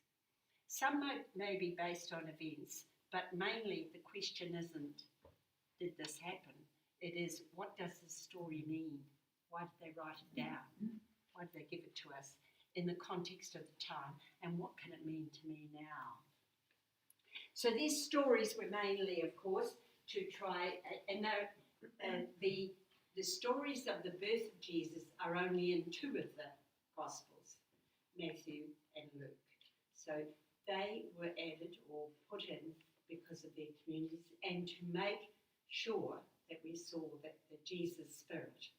Some may be based on events, but mainly the question isn't, did this happen? It is, what does this story mean? Why did they write it down? Why did they give it to us in the context of the time? And what can it mean to me now? So these stories were mainly, of course, to try, and the stories of the birth of Jesus are only in 2 of the Gospels, Matthew and Luke. So they were added or put in because of their communities and to make sure that we saw that the Jesus spirit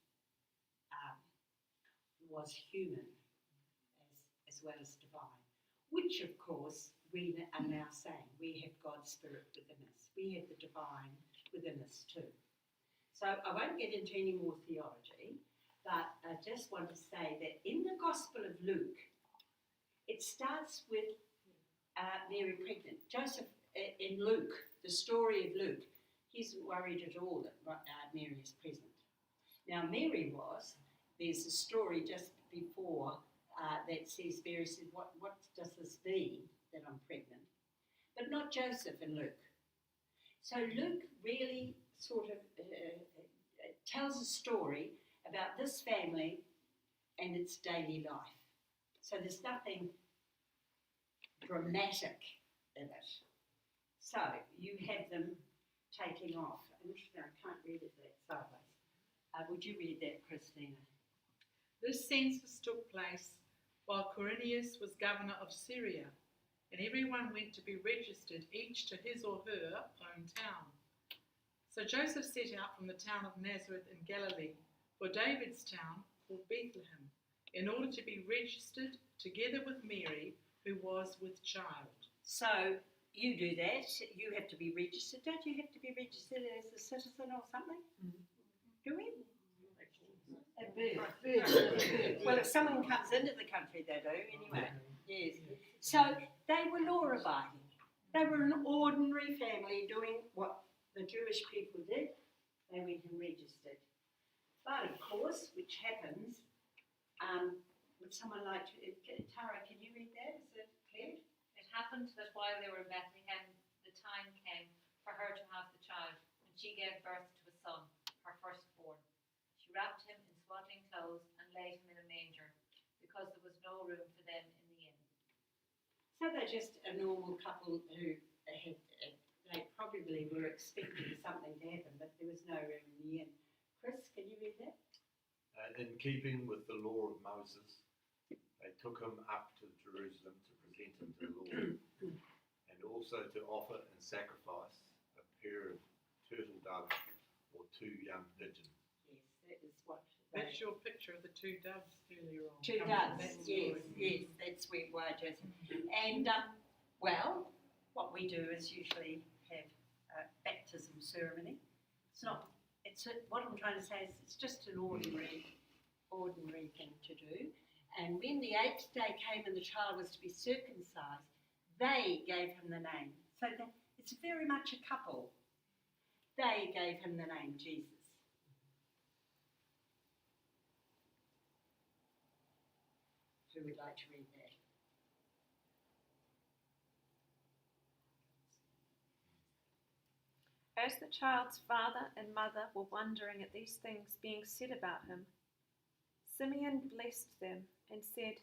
was human as well as divine, which of course we are now saying we have God's spirit within us. We have the divine within us too. So I won't get into any more theology, but I just want to say that in the Gospel of Luke, it starts with Mary pregnant. Joseph, in Luke, the story of Luke, he's worried at all that Mary is present. Now Mary was, there's a story just before that says, Mary said, what does this mean that I'm pregnant? But not Joseph in Luke. So Luke really sort of tells a story about this family and its daily life. So there's nothing dramatic in it. So you have them taking off. And I can't read it that sideways. Would you read that, Christina? This census took place while Quirinius was governor of Syria, and everyone went to be registered, each to his or her own town. So Joseph set out from the town of Nazareth in Galilee for David's town called Bethlehem, in order to be registered together with Mary, who was with child. So you do that. You have to be registered. Don't you have to be registered as a citizen or something? Do we? At birth. Well, if someone comes into the country, they do anyway. Yes. So they were law-abiding. They were an ordinary family doing what the Jewish people did. They went and registered. But of course, which happens, would someone like to, Tara, can you read that? Is it clear? It happened that while they were in Bethlehem, the time came for her to have the child, and she gave birth to a son, her firstborn. She wrapped him in swaddling clothes and laid him in a manger, because there was no room for them in the inn. So they're just a normal couple who had, they probably were expecting something to happen, but there was no room in the inn. Chris, can you read that? In keeping with the law of Moses, they took him up to Jerusalem to present him to the Lord, and also to offer in sacrifice a pair of turtle doves or 2 young pigeons. Yes, that is what. That's your picture of the 2 doves earlier on. 2 doves, yes, that's why Joseph. And, well, what we do is usually have a baptism ceremony. It's not, what I'm trying to say is it's just an ordinary thing to do. And when the 8th day came and the child was to be circumcised, they gave him the name. So it's very much a couple. They gave him the name Jesus. Who would like to read that? As the child's father and mother were wondering at these things being said about him, Simeon blessed them and said,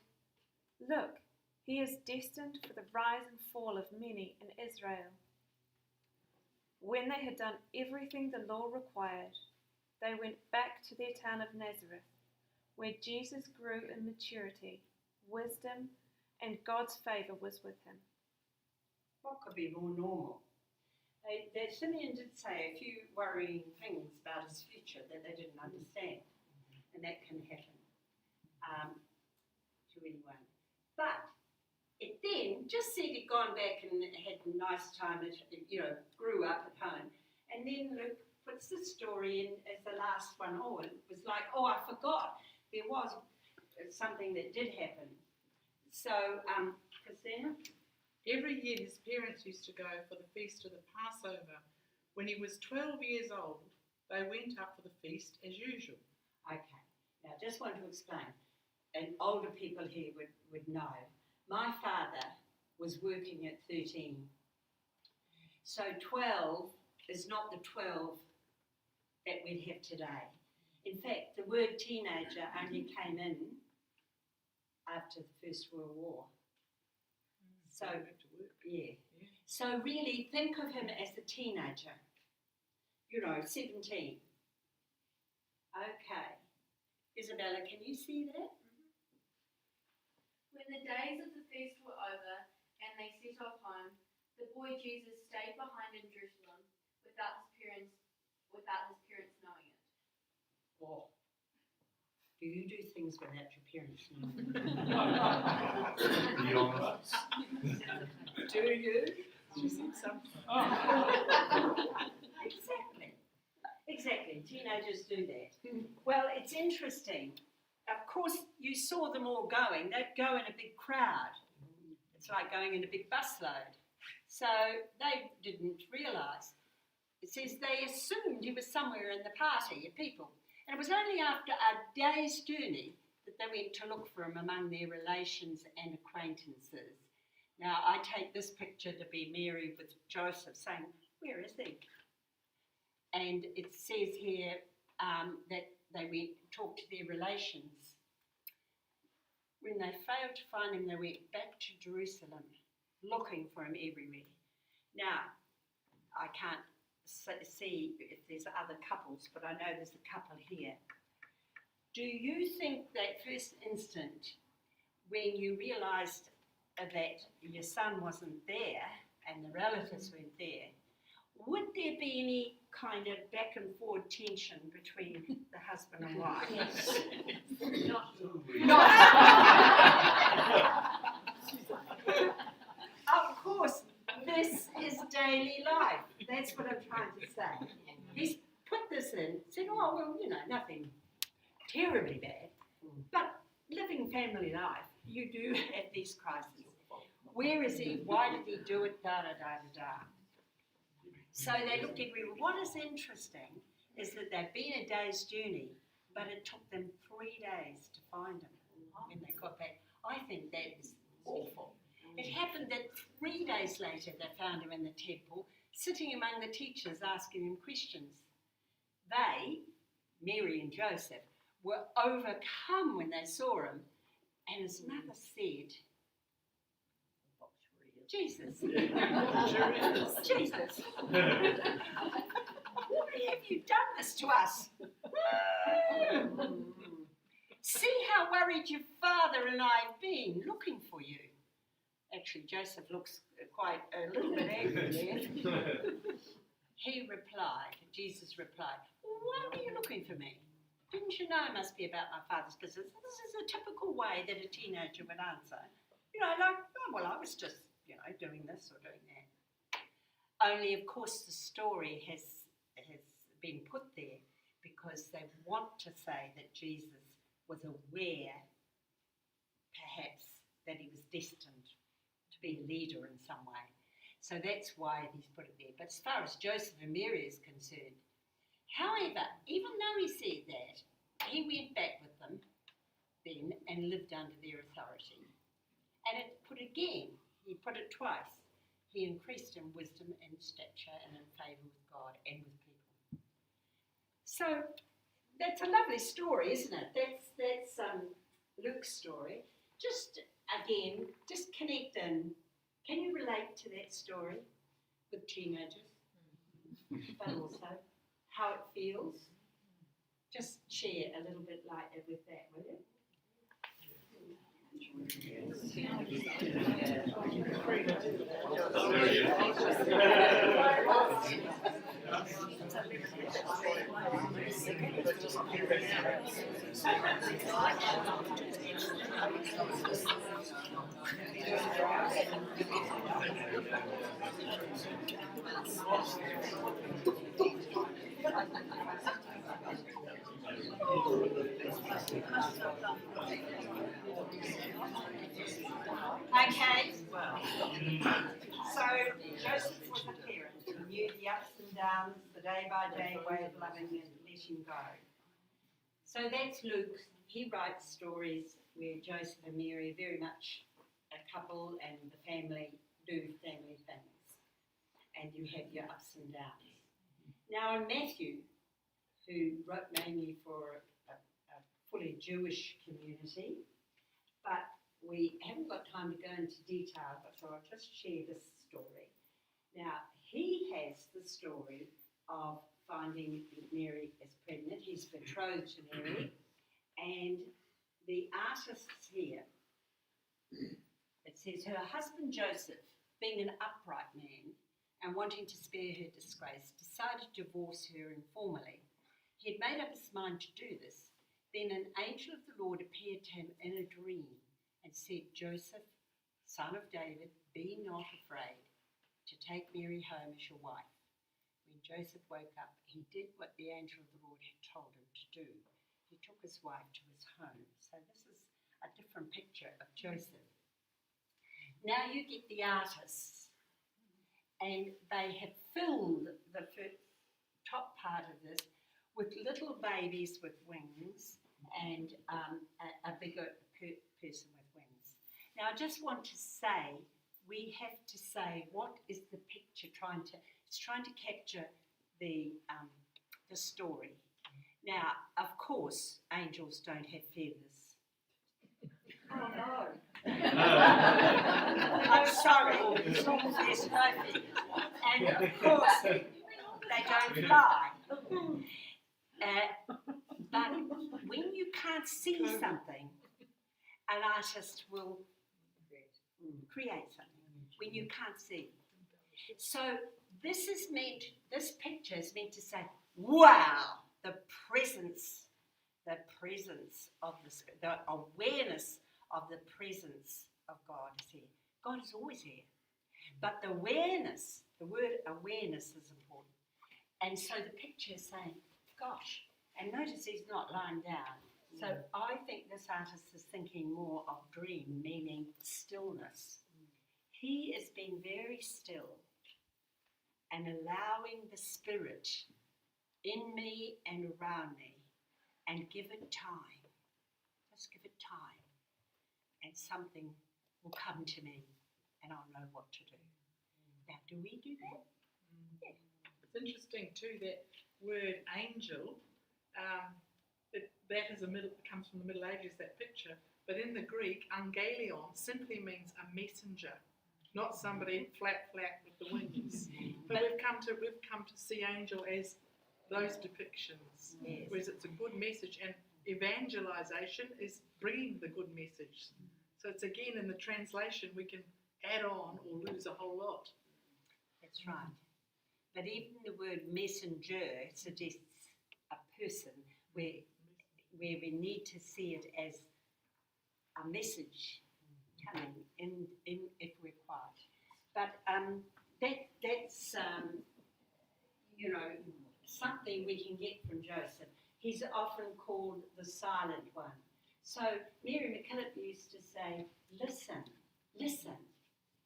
"Look, he is destined for the rise and fall of many in Israel." When they had done everything the law required, they went back to their town of Nazareth, where Jesus grew in maturity, wisdom, and God's favour was with him. What could be more normal? Simeon did say a few worrying things about his future that they didn't understand, and that can happen to anyone. But it then just said he'd gone back and had a nice time, grew up at home, and then Luke puts this story in as the last one. Oh, it was like, I forgot there was something that did happen. So, Christina? Every year his parents used to go for the feast of the Passover. When he was 12 years old, they went up for the feast as usual. Okay, now I just want to explain, and older people here would know. My father was working at 13. So 12 is not the 12 that we'd have today. In fact, the word teenager only came in after the First World War. So, yeah. So really, think of him as a teenager. 17. Okay. Isabella, can you see that? When the days of the feast were over and they set off home, the boy Jesus stayed behind in Jerusalem without his parents knowing it. Or do you do things without your parents knowing? Be honest. Do you? She said something. Exactly. Teenagers do that. Well, it's interesting. Of course, you saw them all going. They'd go in a big crowd. It's like going in a big busload. So they didn't realise. It says they assumed he was somewhere in the party of people. And it was only after a day's journey that they went to look for him among their relations and acquaintances. Now, I take this picture to be Mary with Joseph saying, "Where is he?" And it says here that they went and talked to their relations. When they failed to find him, they went back to Jerusalem, looking for him everywhere. Now, I can't see if there's other couples, but I know there's a couple here. Do you think that first instant when you realised that your son wasn't there and the relatives weren't there, would there be any kind of back and forward tension between the husband and wife? Of course, this is daily life. That's what I'm trying to say. He's put this in, said, oh, well, you know, nothing terribly bad, but living family life, you do have these crises. Where is he? Why did he do it? Da, da, da, da, da. So they looked at me. What is interesting is that they've been a day's journey, but it took them 3 days to find him when they got back. I think that is awful. It happened that 3 days later they found him in the temple, sitting among the teachers asking him questions. They, Mary and Joseph, were overcome when they saw him, and his mother said, Jesus. Jesus. Why have you done this to us? See how worried your father and I have been looking for you. Actually, Joseph looks quite a little bit angry there. He replied, Jesus replied, well, why were you looking for me? Didn't you know it must be about my father's business? This is a typical way that a teenager would answer. You know, like, oh, well, I was just, you know, doing this or doing that. Only, of course, the story has been put there because they want to say that Jesus was aware, perhaps, that he was destined to be a leader in some way. So that's why he's put it there. But as far as Joseph and Mary is concerned, however, even though he said that, he went back with them then and lived under their authority. And it put again, he put it twice, he increased in wisdom and stature and in favour with God and with people. So that's a lovely story, isn't it? That's Luke's story. Just again, just connect in. Can you relate to that story with teenagers? But also how it feels? Just share a little bit like with that, will you? Okay. So Joseph was a parent. He knew the ups and downs, the day-by-day way of loving and letting go. So that's Luke. He writes stories where Joseph and Mary are very much a couple and the family do family things. And you have your ups and downs. Now in Matthew, who wrote mainly for a fully Jewish community, but we haven't got time to go into detail, but so I'll just share this story. Now, he has the story of finding Mary is pregnant. He's betrothed to Mary, and the artists here, it says, her husband Joseph, being an upright man and wanting to spare her disgrace, decided to divorce her informally. He had made up his mind to do this. Then an angel of the Lord appeared to him in a dream and said, Joseph, son of David, be not afraid to take Mary home as your wife. When Joseph woke up, he did what the angel of the Lord had told him to do. He took his wife to his home. So this is a different picture of Joseph. Now you get the artists, and they have filled the top part of this with little babies with wings and a bigger person with wings. Now I just want to say, we have to say, what is the picture trying to capture the story. Now, of course, angels don't have feathers. Oh no. I'm sorry. There's no feathers. And of course, they don't fly. But when you can't see something, an artist will create something when you can't see. So this picture is meant to say, wow, the presence of the awareness of the presence of God is here. God is always here. But the awareness, the word awareness is important. And so the picture is saying, gosh, and notice he's not lying down. So I think this artist is thinking more of dream, meaning stillness. He is being very still and allowing the spirit in me and around me, and give it time. Just give it time. And something will come to me and I'll know what to do. Now, do we do that? Yeah. It's interesting too, that word angel, that comes from the Middle Ages, that picture. But in the Greek, angelion simply means a messenger, not somebody flat with the wings. But we've come to see angel as those depictions, Yes. whereas it's a good message, and evangelization is bringing the good message. So it's again in the translation we can add on or lose a whole lot. That's right. But even the word messenger suggests a person where we need to see it as a message coming in if we're quiet. But that's something we can get from Joseph. He's often called the silent one. So Mary McKillop used to say, listen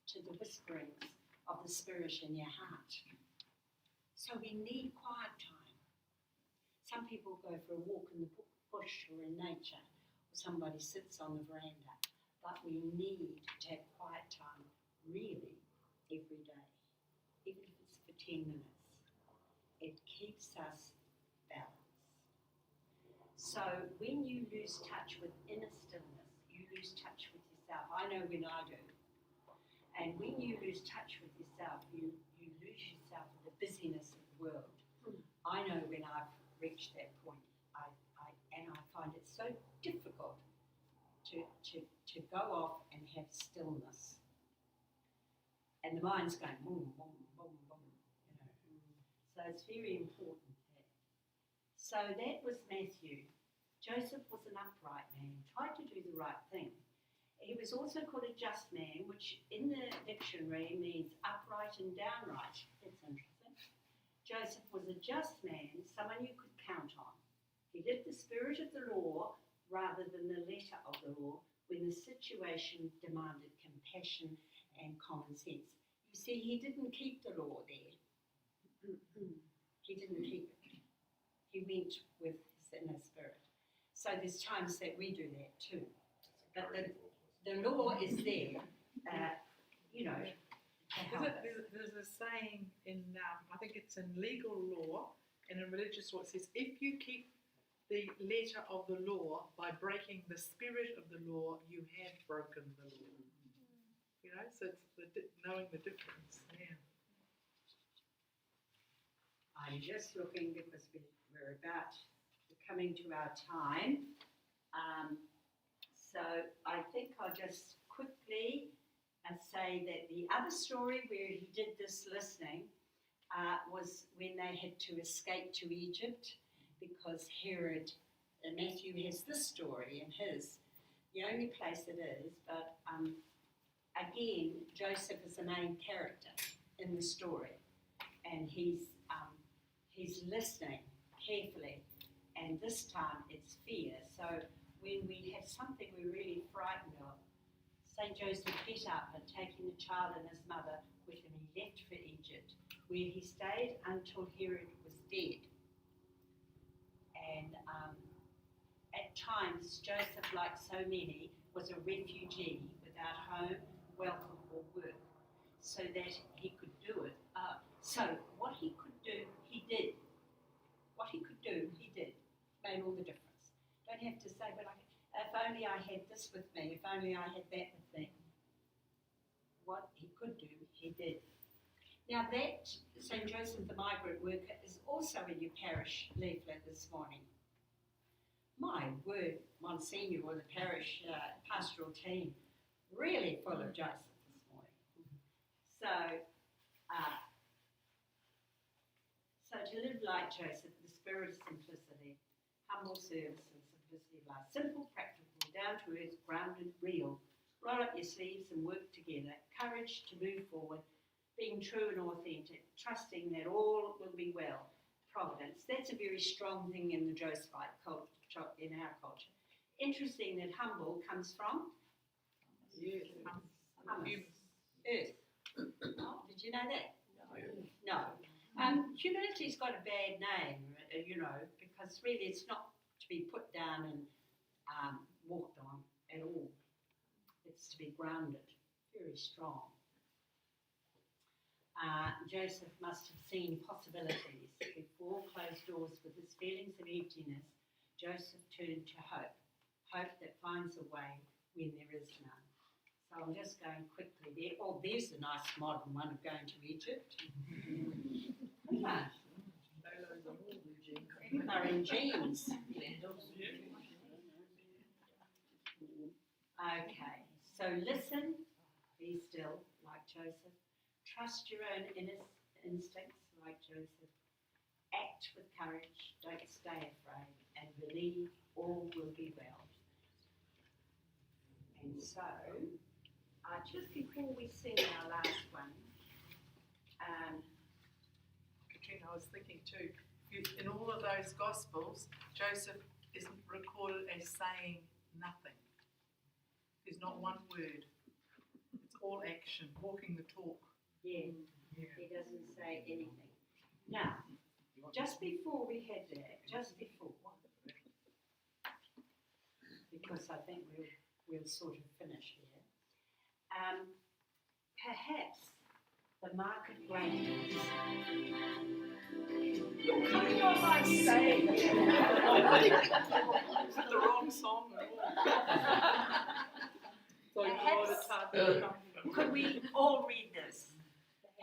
to the whisperings of the Spirit in your heart. So we need quiet time. Some people go for a walk in the bush or in nature, or somebody sits on the veranda, but we need to have quiet time really every day, even if it's for 10 minutes. It keeps us balanced. So when you lose touch with inner stillness, you lose touch with yourself. I know when I do. And when you lose touch with yourself, you lose yourself in the busyness of the world. I know when I've reached that point, I find it so difficult to go off and have stillness. And the mind's going boom, boom, boom, boom, So it's very important that. So that was Matthew. Joseph was an upright man, tried to do the right thing. He was also called a just man, which in the dictionary means upright and downright. That's interesting. Joseph was a just man, someone you could count on. He lived the spirit of the law rather than the letter of the law when the situation demanded compassion and common sense. You see, he didn't keep the law there. He didn't keep it. He went with his inner spirit. So there's times that we do that too. But the law is there, to help us. There's a saying in, I think it's in legal law and in religious law, it says, if you keep the letter of the law by breaking the spirit of the law, you have broken the law. So it's knowing the difference. Yeah. I'm just looking because we're coming to our time. So I think I'll just quickly say that the other story where he did this listening was when they had to escape to Egypt because Herod, Matthew has this story in his, the only place it is, but again, Joseph is the main character in the story, and he's listening carefully, and this time it's fear. So when we have something we're really frightened of, St. Joseph get up and taking the child and his mother with him, he left for Egypt, where he stayed until Herod was dead. And at times, Joseph, like so many, was a refugee without home, welcome, or work, so that he could do it. So what he could do, he did. What he could do, he did. Made all the difference. Don't have to say, but if only I had this with me, if only I had that with me. What he could do, he did. Now that St. Joseph the Migrant Worker is also in your parish leaflet this morning. My word, Monsignor or the parish pastoral team, really full of Joseph this morning. So to live like Joseph, the spirit of simplicity, humble service and simplicity of life. Simple, practical, down to earth, grounded, real. Roll up your sleeves and work together. Courage to move forward, being true and authentic, trusting that all will be well. Providence. That's a very strong thing in the Josephite culture, in our culture. Interesting that humble comes from hummus. Earth. Did you know that? No. Humility's got a bad name, because really it's not to be put down and walked on at all. It's to be grounded, very strong. Joseph must have seen possibilities. Before closed doors with his feelings of emptiness, Joseph turned to hope that finds a way when there is none. So I'm just going quickly there. Oh, there's a nice modern one of going to Egypt. Yeah. They're in jeans. Okay, so listen, be still, like Joseph. Trust your own instincts, like Joseph. Act with courage, don't stay afraid, and believe all will be well. And so, just before we sing our last one, Katrina, I was thinking too, in all of those Gospels, Joseph isn't recorded as saying nothing. There's not one word. It's all action, walking the talk. yeah, he doesn't say anything. Now, just before we had that, because I think we'll sort of finish here, perhaps the market grandees. You're coming on my stage. Is it the wrong song at all? Could we all read this?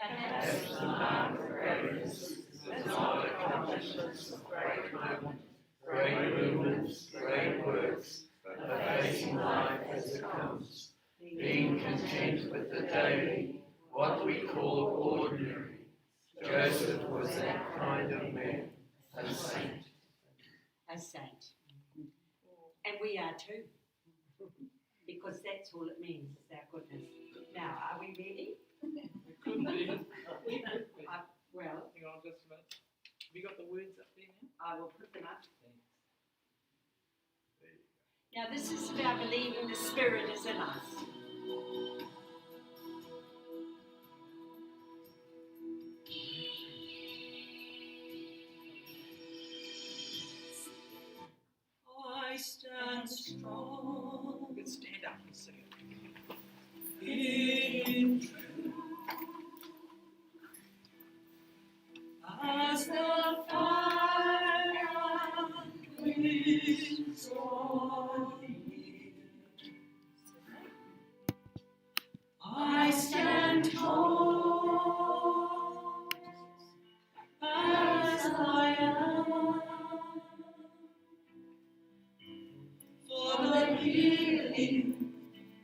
Perhaps the market grandees, with all accomplishments of great moment, great movements, great works, but facing life as it comes, being content with the daily, what we call ordinary. Joseph was that kind of man, a saint. A saint. And we are too. Because that's all it means, is our goodness. Now, are we ready? Could be. Well, Hang on just a minute. Have you got the words up there now? I will put them up. Now, this is about believing the Spirit is in us. I stand strong. You can stand up and sing it. In truth, as the fire and winds draw near, I stand tall as I am, for the healing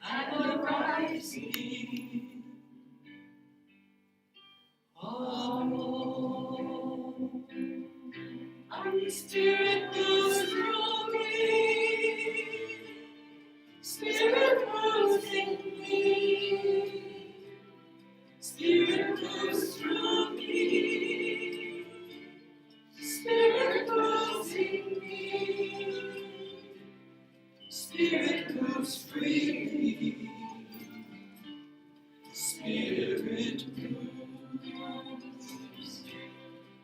and the rising of all. And the Spirit moves through me, Spirit moves in me, Spirit moves through me, Spirit moves in me, Spirit moves freely, Spirit moves,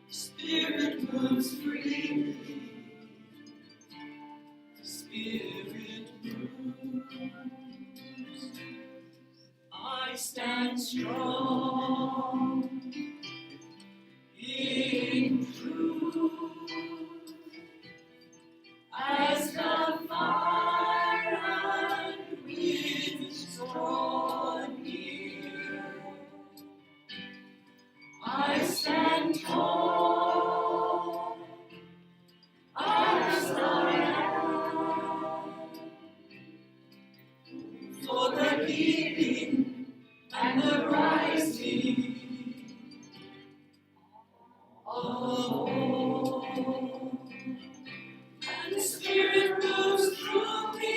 Spirit moves freely, Spirit moves. I stand strong in truth as the fire and winds draw near. And the Spirit moves through me.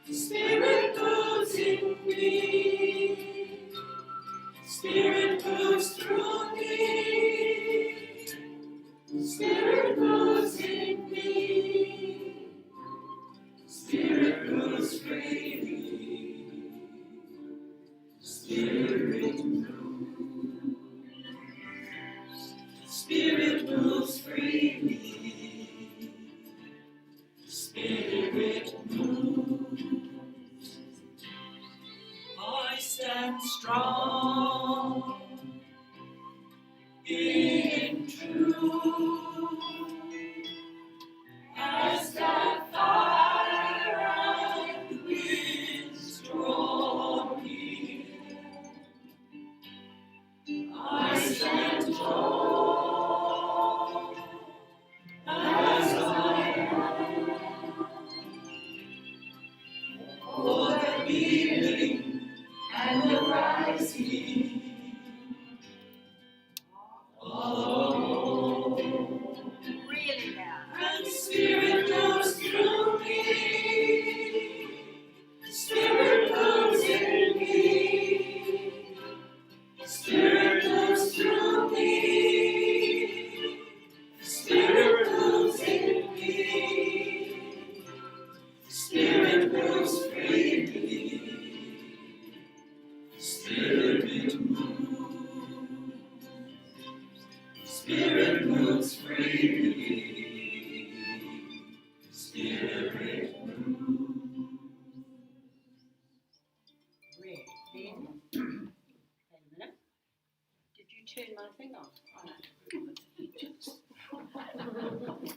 The Spirit moves in me. The Spirit moves through me. The Spirit moves in me. The Spirit moves freely. The Spirit moves. The Spirit moves freely. The Spirit moves. I stand strong in truth as that fire and winds draw near. I stand tall as I am for the healing and the rising. Oh, Really now. and the Spirit moves through me. The Spirit moves in me. The Spirit moves through me. The Spirit moves in me. The Spirit moves freely. The Spirit moves. The Spirit moves freely. The Spirit moves. Really. Then, wait a minute. Did you turn my thing off? Oh, no.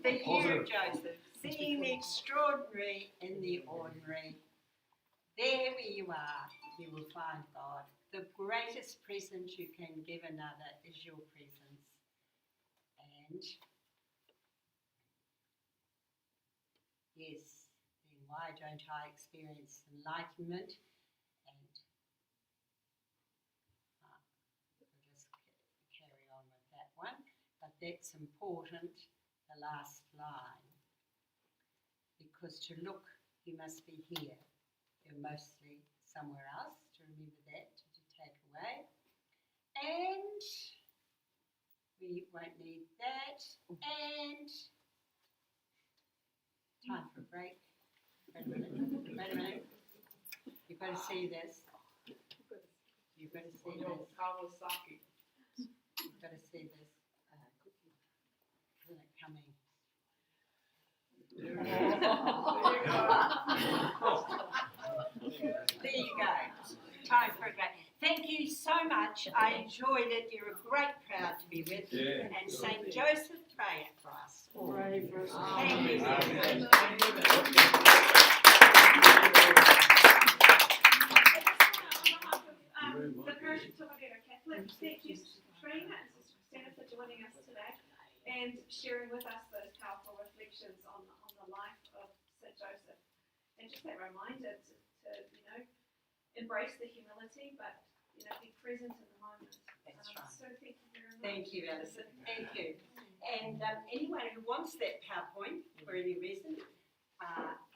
The year of Joseph, seeing the extraordinary in the ordinary. There where you are, you will find God. The greatest present you can give another is your presence. And yes, then why don't I experience enlightenment? And we'll just carry on with that one. But that's important, the last line. Because to look, you must be here. You're mostly somewhere else, to remember that, to take away. And we won't need that. And time for a break. Wait a minute. You've got to see this. You've got to see this. Kawasaki. You've got to see this. Isn't it coming? There you go. Time for a break. Thank you so much. I enjoyed it. You're a great crowd to be with. Yeah. And St. Joseph, pray it for us. Pray for us. Thank you. Amen. The parish of Tongariro Catholic, thank you Katrina and Sister Christina for joining us today and sharing with us those powerful reflections on the life of St. Joseph. And just that reminder to embrace the humility, but be present in the moment. That's right. So thank you very much. Thank you, Alison. Thank you. And anyone who wants that PowerPoint for any reason,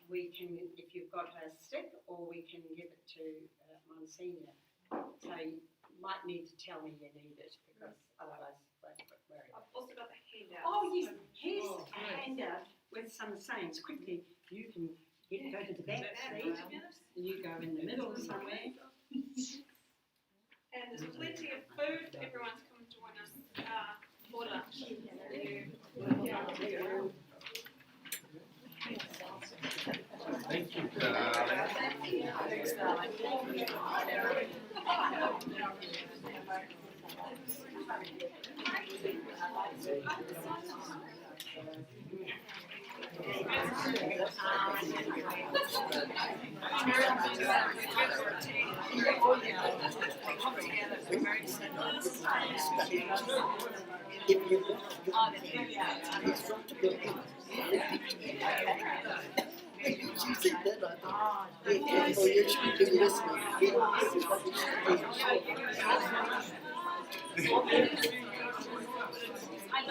we can, if you've got a stick, or we can give it to Monsignor. So you might need to tell me you need it, because otherwise I won't worry. I've also got the handout. Oh yes, here's a handout with some sayings. Quickly, you can go to the back seat, and you go in the middle somewhere. And there's plenty of food. Everyone's come to join us for lunch. Thank you.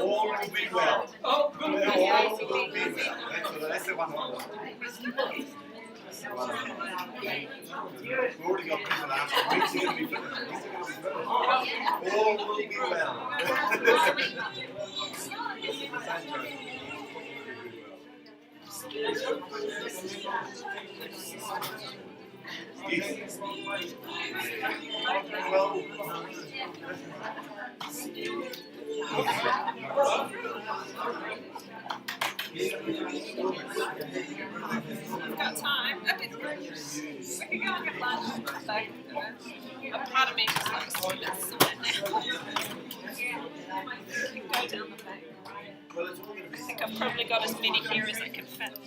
All will be well. Oh, good. All will be well. That's the one I want. We've already got people asking, when's it going to be finished? When's it going to be finished? All will be well. Yes. Well, Got time. We can go and have lunch. So, a part of me just likes to sit now. We can go down the back. well, it's all going to be I think I've probably got as many here as I can fit.